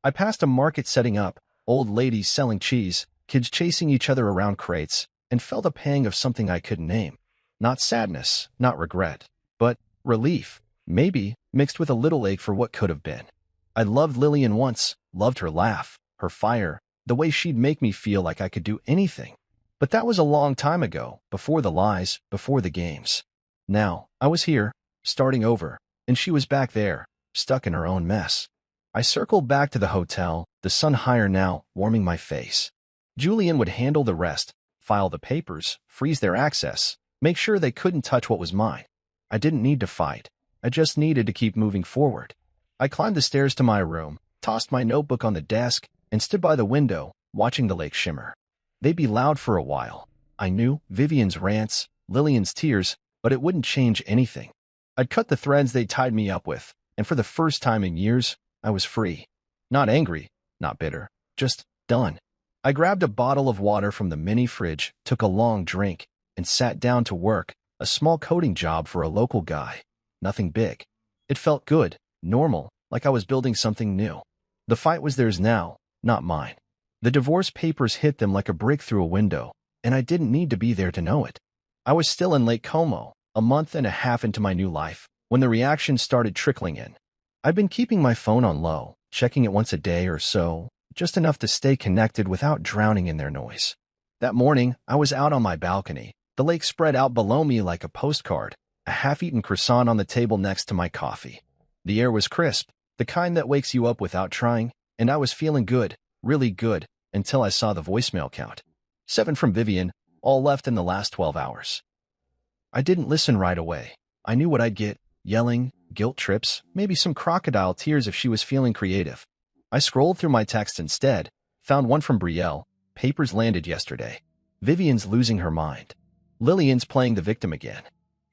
I passed a market setting up, old ladies selling cheese, kids chasing each other around crates, and felt a pang of something I couldn't name. Not sadness, not regret, but relief, maybe mixed with a little ache for what could have been. I loved Lillian once, loved her laugh, her fire, the way she'd make me feel like I could do anything. But that was a long time ago, before the lies, before the games. Now, I was here, starting over, and she was back there, stuck in her own mess. I circled back to the hotel, the sun higher now, warming my face. Julian would handle the rest, file the papers, freeze their access, make sure they couldn't touch what was mine. I didn't need to fight. I just needed to keep moving forward. I climbed the stairs to my room, tossed my notebook on the desk, and stood by the window, watching the lake shimmer. They'd be loud for a while. I knew Vivian's rants, Lillian's tears, but it wouldn't change anything. I'd cut the threads they tied me up with, and for the first time in years, I was free. Not angry, not bitter, just done. I grabbed a bottle of water from the mini fridge, took a long drink, and sat down to work, a small coding job for a local guy. Nothing big. It felt good, normal, like I was building something new. The fight was theirs now, not mine. The divorce papers hit them like a brick through a window, and I didn't need to be there to know it. I was still in Lake Como, a month and a half into my new life, when the reactions started trickling in. I'd been keeping my phone on low, checking it once a day or so, just enough to stay connected without drowning in their noise. That morning, I was out on my balcony, the lake spread out below me like a postcard, a half-eaten croissant on the table next to my coffee. The air was crisp, the kind that wakes you up without trying, and I was feeling good, really good, until I saw the voicemail count. 7 from Vivian, all left in the last 12 hours. I didn't listen right away. I knew what I'd get, yelling, guilt trips, maybe some crocodile tears if she was feeling creative. I scrolled through my text instead, found one from Brielle, papers landed yesterday. Vivian's losing her mind. Lillian's playing the victim again.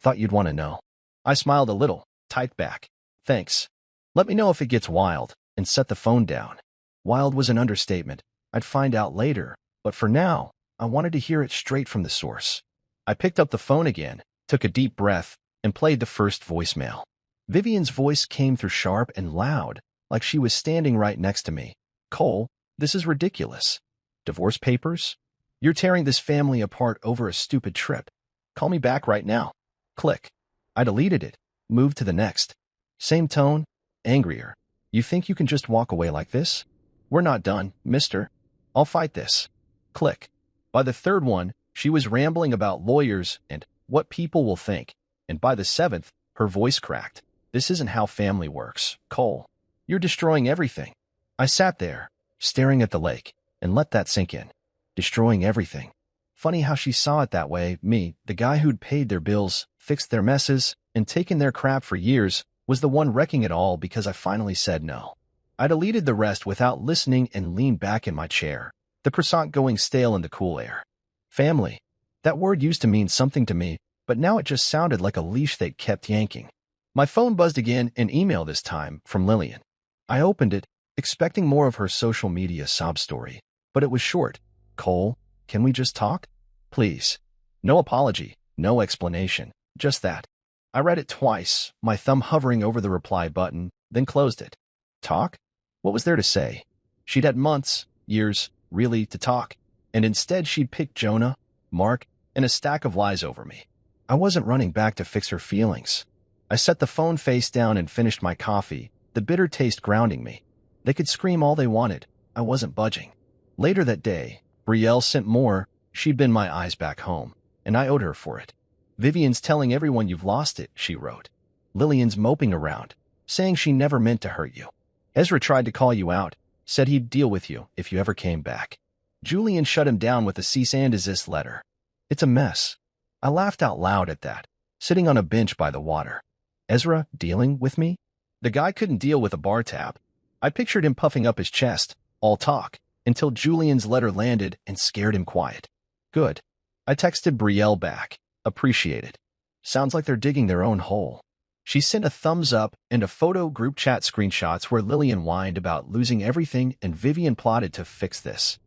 Thought you'd want to know. I smiled a little, typed back. Thanks. Let me know if it gets wild, and set the phone down. Wild was an understatement. I'd find out later, but for now, I wanted to hear it straight from the source. I picked up the phone again, took a deep breath, and played the first voicemail. Vivian's voice came through sharp and loud, like she was standing right next to me. Cole, this is ridiculous. Divorce papers? You're tearing this family apart over a stupid trip. Call me back right now. Click. I deleted it, moved to the next. Same tone, angrier. You think you can just walk away like this? We're not done, mister. I'll fight this. Click. By the third one, she was rambling about lawyers and what people will think, and by the 7th, her voice cracked. This isn't how family works, Cole. You're destroying everything. I sat there, staring at the lake, and let that sink in. Destroying everything. Funny how she saw it that way. Me, the guy who'd paid their bills, fixed their messes, and taken their crap for years, was the one wrecking it all because I finally said no. I deleted the rest without listening and leaned back in my chair, the croissant going stale in the cool air. Family. That word used to mean something to me, but now it just sounded like a leash they kept yanking. My phone buzzed again, an email this time, from Lillian. I opened it, expecting more of her social media sob story, but it was short. Cole, can we just talk? Please. No apology, no explanation, just that. I read it twice, my thumb hovering over the reply button, then closed it. Talk? What was there to say? She'd had months, years, really, to talk, and instead she'd picked Jonah, Mark, and a stack of lies over me. I wasn't running back to fix her feelings. I set the phone face down and finished my coffee, the bitter taste grounding me. They could scream all they wanted. I wasn't budging. Later that day, Brielle sent more. She'd been my eyes back home, and I owed her for it. Vivian's telling everyone you've lost it, she wrote. Lillian's moping around, saying she never meant to hurt you. Ezra tried to call you out, said he'd deal with you if you ever came back. Julian shut him down with a cease and desist letter. It's a mess. I laughed out loud at that, sitting on a bench by the water. Ezra dealing with me? The guy couldn't deal with a bar tab. I pictured him puffing up his chest, all talk, until Julian's letter landed and scared him quiet. Good. I texted Brielle back. Appreciate it. Sounds like they're digging their own hole. She sent a thumbs up and a photo group chat screenshots where Lillian whined about losing everything and Vivian plotted to fix this.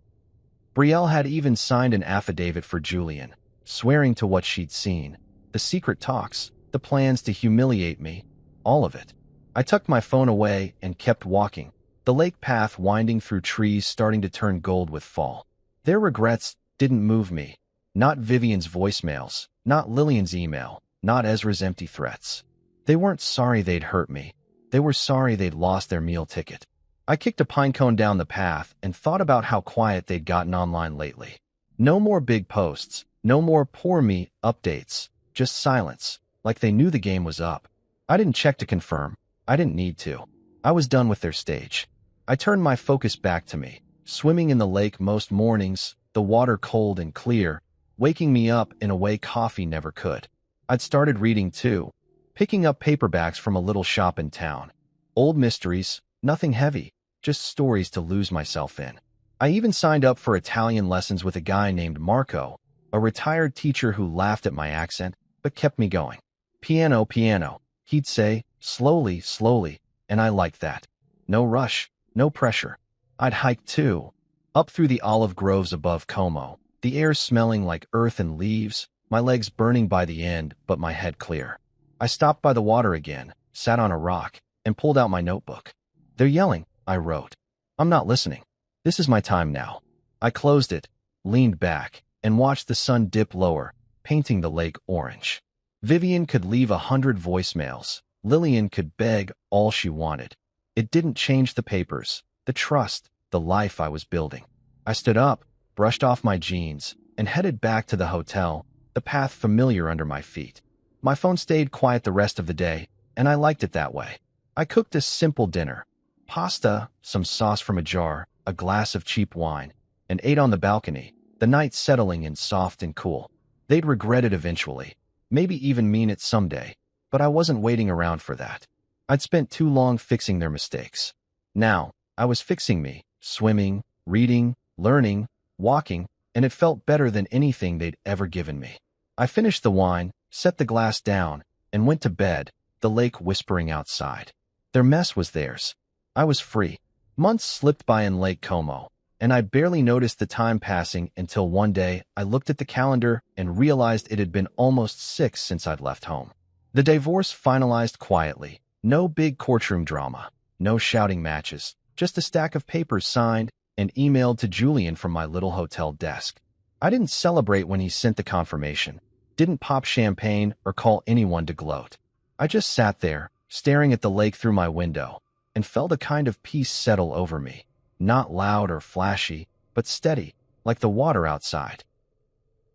Brielle had even signed an affidavit for Julian, swearing to what she'd seen. The secret talks, the plans to humiliate me, all of it. I tucked my phone away and kept walking, the lake path winding through trees starting to turn gold with fall. Their regrets didn't move me. Not Vivian's voicemails, not Lillian's email, not Ezra's empty threats. They weren't sorry they'd hurt me. They were sorry they'd lost their meal ticket. I kicked a pine cone down the path and thought about how quiet they'd gotten online lately. No more big posts, no more poor me updates, just silence, like they knew the game was up. I didn't check to confirm. I didn't need to. I was done with their stage. I turned my focus back to me, swimming in the lake most mornings, the water cold and clear, waking me up in a way coffee never could. I'd started reading too, picking up paperbacks from a little shop in town. Old mysteries, nothing heavy, just stories to lose myself in. I even signed up for Italian lessons with a guy named Marco, a retired teacher who laughed at my accent but kept me going. Piano, piano, he'd say, slowly, slowly, and I liked that. No rush, no pressure. I'd hike too, up through the olive groves above Como, the air smelling like earth and leaves, my legs burning by the end, but my head clear. I stopped by the water again, sat on a rock, and pulled out my notebook. They're yelling, I wrote. I'm not listening. This is my time now. I closed it, leaned back, and watched the sun dip lower, painting the lake orange. Vivian could leave 100 voicemails. Lillian could beg all she wanted. It didn't change the papers, the trust, the life I was building. I stood up, brushed off my jeans, and headed back to the hotel, the path familiar under my feet. My phone stayed quiet the rest of the day, and I liked it that way. I cooked a simple dinner. Pasta, some sauce from a jar, a glass of cheap wine, and ate on the balcony, the night settling in soft and cool. They'd regret it eventually, maybe even mean it someday, but I wasn't waiting around for that. I'd spent too long fixing their mistakes. Now, I was fixing me, swimming, reading, learning, walking, and it felt better than anything they'd ever given me. I finished the wine, set the glass down, and went to bed, the lake whispering outside. Their mess was theirs. I was free. Months slipped by in Lake Como, and I barely noticed the time passing until one day I looked at the calendar and realized it had been almost 6 since I'd left home. The divorce finalized quietly. No big courtroom drama, no shouting matches, just a stack of papers signed and emailed to Julian from my little hotel desk. I didn't celebrate when he sent the confirmation, didn't pop champagne or call anyone to gloat. I just sat there, staring at the lake through my window, and felt a kind of peace settle over me, not loud or flashy, but steady, like the water outside.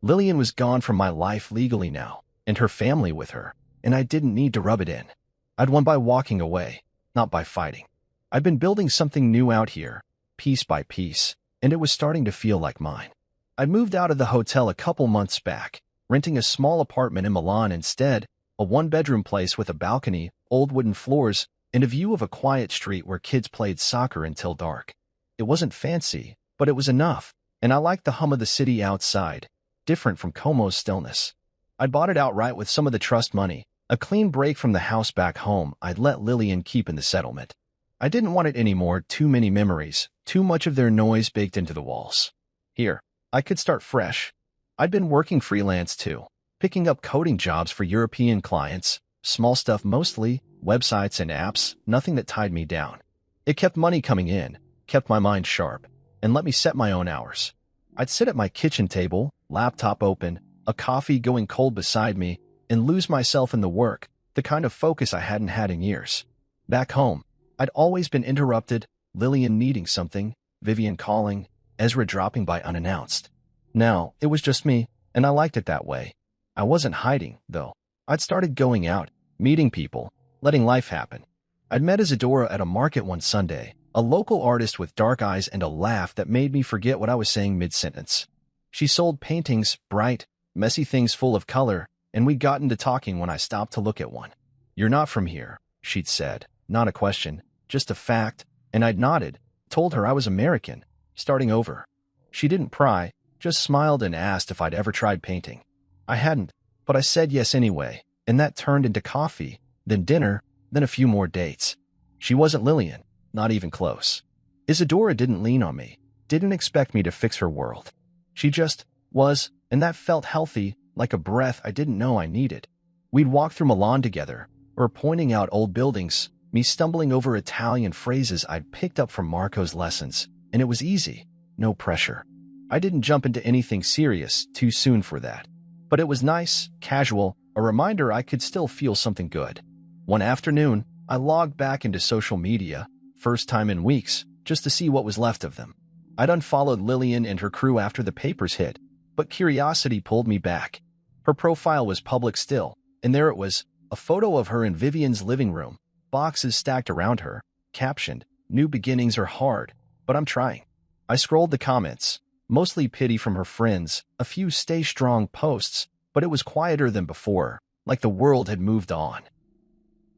Lillian was gone from my life legally now, and her family with her, and I didn't need to rub it in. I'd won by walking away, not by fighting. I'd been building something new out here, piece by piece, and it was starting to feel like mine. I'd moved out of the hotel a couple months back, renting a small apartment in Milan instead, a one-bedroom place with a balcony, old wooden floors, and a view of a quiet street where kids played soccer until dark. It wasn't fancy, but it was enough, and I liked the hum of the city outside, different from Como's stillness. I'd bought it outright with some of the trust money, a clean break from the house back home I'd let Lillian keep in the settlement. I didn't want it anymore, too many memories, too much of their noise baked into the walls. Here, I could start fresh. I'd been working freelance too, picking up coding jobs for European clients, small stuff mostly, websites and apps, nothing that tied me down. It kept money coming in, kept my mind sharp, and let me set my own hours. I'd sit at my kitchen table, laptop open, a coffee going cold beside me, and lose myself in the work, the kind of focus I hadn't had in years. Back home, I'd always been interrupted, Lillian needing something, Vivian calling, Ezra dropping by unannounced. Now, it was just me, and I liked it that way. I wasn't hiding, though. I'd started going out, meeting people, letting life happen. I'd met Isadora at a market one Sunday, a local artist with dark eyes and a laugh that made me forget what I was saying mid-sentence. She sold paintings, bright, messy things full of color, and we'd gotten to talking when I stopped to look at one. "You're not from here," she'd said. Not a question, just a fact, and I'd nodded, told her I was American, starting over. She didn't pry, just smiled and asked if I'd ever tried painting. I hadn't, but I said yes anyway, and that turned into coffee, then dinner, then a few more dates. She wasn't Lillian, not even close. Isadora didn't lean on me, didn't expect me to fix her world. She just was, and that felt healthy, like a breath I didn't know I needed. We'd walk through Milan together, or pointing out old buildings, me stumbling over Italian phrases I'd picked up from Marco's lessons, and it was easy, no pressure. I didn't jump into anything serious too soon for that. But it was nice, casual, a reminder I could still feel something good. One afternoon, I logged back into social media, first time in weeks, just to see what was left of them. I'd unfollowed Lillian and her crew after the papers hit, but curiosity pulled me back. Her profile was public still, and there it was, a photo of her in Vivian's living room, boxes stacked around her, captioned, "New beginnings are hard, but I'm trying." I scrolled the comments, mostly pity from her friends, a few stay strong posts, but it was quieter than before, like the world had moved on.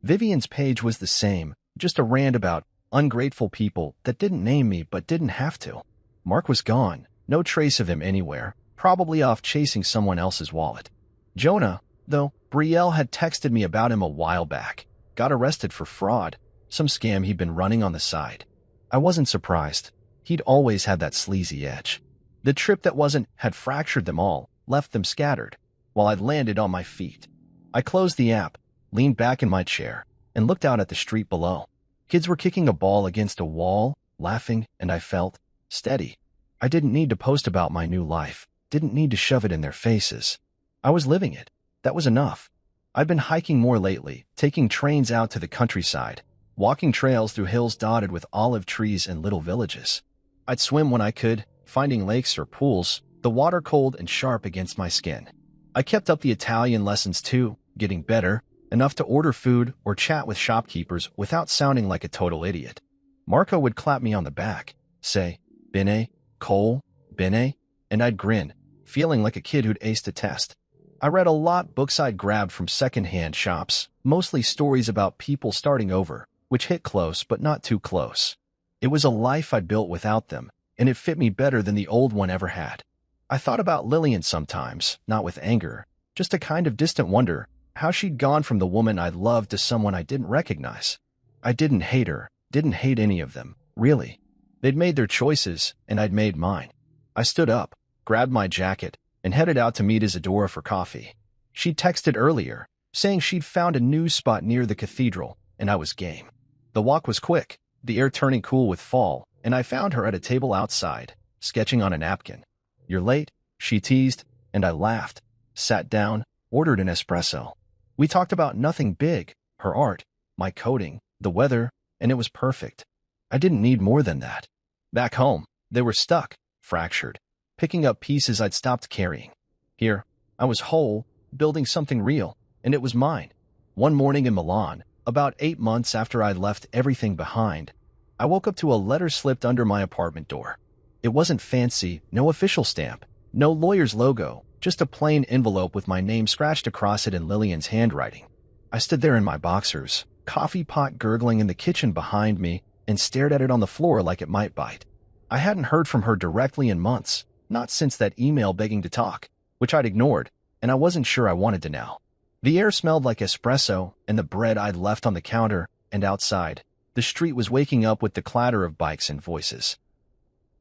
Vivian's page was the same, just a rant about ungrateful people that didn't name me but didn't have to. Mark was gone, no trace of him anywhere, probably off chasing someone else's wallet. Jonah, though, Brielle had texted me about him a while back, got arrested for fraud, some scam he'd been running on the side. I wasn't surprised. He'd always had that sleazy edge. The trip that wasn't had fractured them all, left them scattered, while I'd landed on my feet. I closed the app, leaned back in my chair, and looked out at the street below. Kids were kicking a ball against a wall, laughing, and I felt steady. I didn't need to post about my new life, didn't need to shove it in their faces. I was living it. That was enough. I've been hiking more lately, taking trains out to the countryside, walking trails through hills dotted with olive trees and little villages. I'd swim when I could, finding lakes or pools, the water cold and sharp against my skin. I kept up the Italian lessons too, getting better, enough to order food or chat with shopkeepers without sounding like a total idiot. Marco would clap me on the back, say, "Bene, Cole, bene," and I'd grin, feeling like a kid who'd aced a test. I read a lot books I'd grabbed from secondhand shops, mostly stories about people starting over, which hit close but not too close. It was a life I'd built without them, and it fit me better than the old one ever had. I thought about Lillian sometimes, not with anger, just a kind of distant wonder, how she'd gone from the woman I'd loved to someone I didn't recognize. I didn't hate her, didn't hate any of them, really. They'd made their choices, and I'd made mine. I stood up, grabbed my jacket, and headed out to meet Isadora for coffee. She'd texted earlier, saying she'd found a new spot near the cathedral, and I was game. The walk was quick, the air turning cool with fall, and I found her at a table outside, sketching on a napkin. "You're late," she teased, and I laughed, sat down, ordered an espresso. We talked about nothing big, her art, my coding, the weather, and it was perfect. I didn't need more than that. Back home, they were stuck, fractured, picking up pieces I'd stopped carrying. Here, I was whole, building something real, and it was mine. One morning in Milan, about 8 months after I'd left everything behind, I woke up to a letter slipped under my apartment door. It wasn't fancy, no official stamp, no lawyer's logo, just a plain envelope with my name scratched across it in Lillian's handwriting. I stood there in my boxers, coffee pot gurgling in the kitchen behind me, and stared at it on the floor like it might bite. I hadn't heard from her directly in months, not since that email begging to talk, which I'd ignored, and I wasn't sure I wanted to now. The air smelled like espresso and the bread I'd left on the counter, and outside, the street was waking up with the clatter of bikes and voices.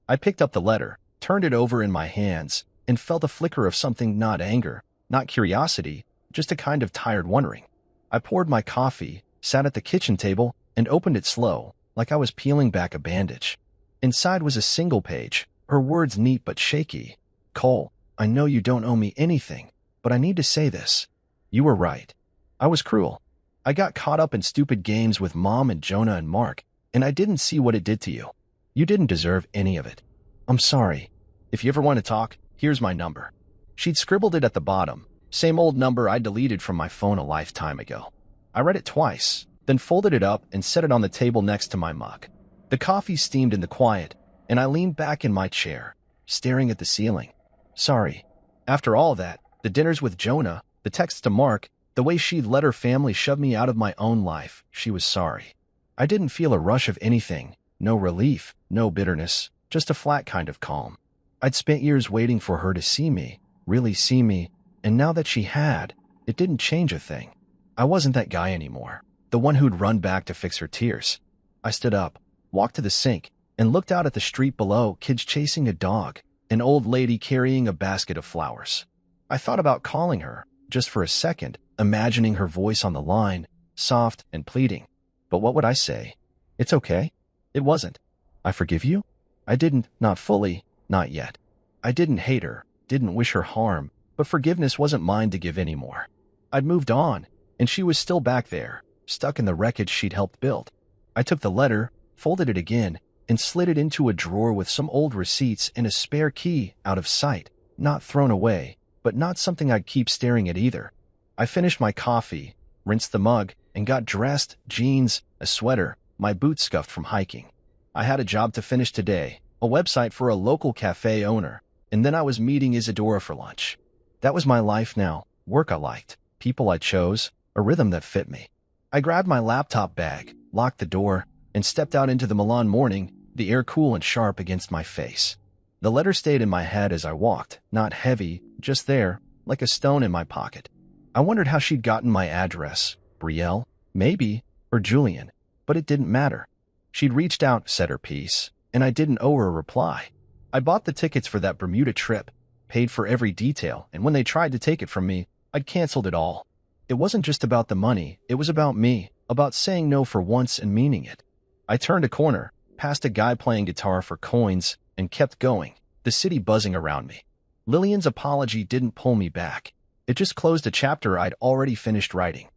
I picked up the letter, turned it over in my hands, and felt a flicker of something, not anger, not curiosity, just a kind of tired wondering. I poured my coffee, sat at the kitchen table, and opened it slow, like I was peeling back a bandage. Inside was a single page, her words neat but shaky. "Cole, I know you don't owe me anything, but I need to say this. You were right. I was cruel. I got caught up in stupid games with Mom and Jonah and Mark, and I didn't see what it did to you. You didn't deserve any of it. I'm sorry. If you ever want to talk, here's my number." She'd scribbled it at the bottom, same old number I deleted from my phone a lifetime ago. I read it twice, then folded it up and set it on the table next to my mug. The coffee steamed in the quiet, and I leaned back in my chair, staring at the ceiling. Sorry. After all that, the dinners with Jonah, the texts to Mark, the way she'd let her family shove me out of my own life, she was sorry. I didn't feel a rush of anything, no relief, no bitterness, just a flat kind of calm. I'd spent years waiting for her to see me, really see me, and now that she had, it didn't change a thing. I wasn't that guy anymore, the one who'd run back to fix her tears. I stood up, walked to the sink, and looked out at the street below, kids chasing a dog, an old lady carrying a basket of flowers. I thought about calling her, just for a second, imagining her voice on the line, soft and pleading. But what would I say? It's okay? It wasn't. I forgive you? I didn't, not fully, not yet. I didn't hate her, didn't wish her harm, but forgiveness wasn't mine to give anymore. I'd moved on, and she was still back there, stuck in the wreckage she'd helped build. I took the letter, folded it again, and slid it into a drawer with some old receipts and a spare key out of sight, not thrown away, but not something I'd keep staring at either. I finished my coffee, rinsed the mug, and got dressed, jeans, a sweater, my boots scuffed from hiking. I had a job to finish today, a website for a local cafe owner, and then I was meeting Isadora for lunch. That was my life now, work I liked, people I chose, a rhythm that fit me. I grabbed my laptop bag, locked the door, and stepped out into the Milan morning, the air cool and sharp against my face. The letter stayed in my head as I walked, not heavy, just there, like a stone in my pocket. I wondered how she'd gotten my address, Brielle, maybe, or Julian, but it didn't matter. She'd reached out, said her piece, and I didn't owe her a reply. I bought the tickets for that Bermuda trip, paid for every detail, and when they tried to take it from me, I'd canceled it all. It wasn't just about the money, it was about me, about saying no for once and meaning it. I turned a corner, passed a guy playing guitar for coins, and kept going, the city buzzing around me. Lillian's apology didn't pull me back. It just closed a chapter I'd already finished writing.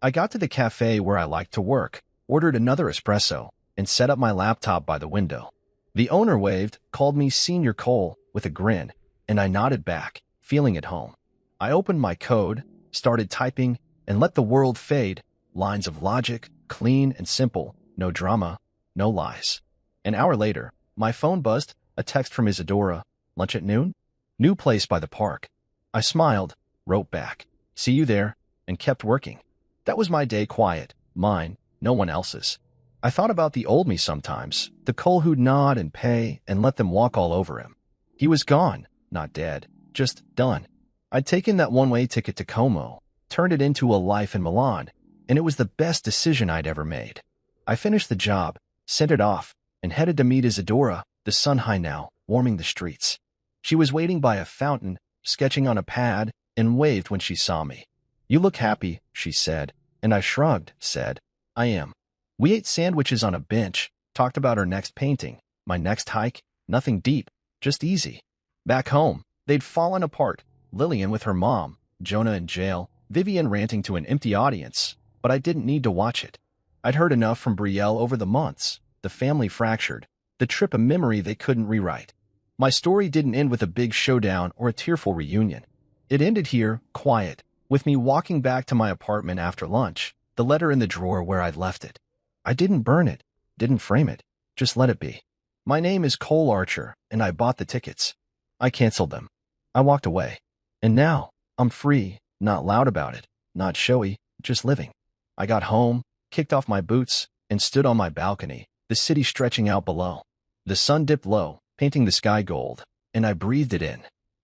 I got to the cafe where I liked to work, ordered another espresso, and set up my laptop by the window. The owner waved, called me Senior Cole, with a grin, and I nodded back, feeling at home. I opened my code, started typing, and let the world fade, lines of logic, clean and simple, no drama, no lies. An hour later, my phone buzzed, a text from Isadora, lunch at noon? New place by the park. I smiled, wrote back, see you there, and kept working. That was my day, quiet, mine, no one else's. I thought about the old me sometimes, the Cole who'd nod and pay and let them walk all over him. He was gone, not dead, just done. I'd taken that one-way ticket to Como, turned it into a life in Milan, and it was the best decision I'd ever made. I finished the job, sent it off, and headed to meet Isadora, the sun high now, warming the streets. She was waiting by a fountain, sketching on a pad, and waved when she saw me. You look happy, she said, and I shrugged, said, I am. We ate sandwiches on a bench, talked about our next painting, my next hike, nothing deep, just easy. Back home, they'd fallen apart, Lillian with her mom, Jonah in jail, Vivian ranting to an empty audience, but I didn't need to watch it. I'd heard enough from Brielle over the months, the family fractured, the trip a memory they couldn't rewrite. My story didn't end with a big showdown or a tearful reunion. It ended here, quiet, with me walking back to my apartment after lunch, the letter in the drawer where I'd left it. I didn't burn it, didn't frame it, just let it be. My name is Cole Archer, and I bought the tickets. I canceled them. I walked away. And now, I'm free, not loud about it, not showy, just living. I got home, kicked off my boots, and stood on my balcony, the city stretching out below. The sun dipped low, painting the sky gold, and I breathed it in.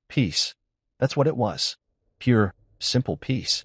Peace. That's what it was. Pure, simple peace.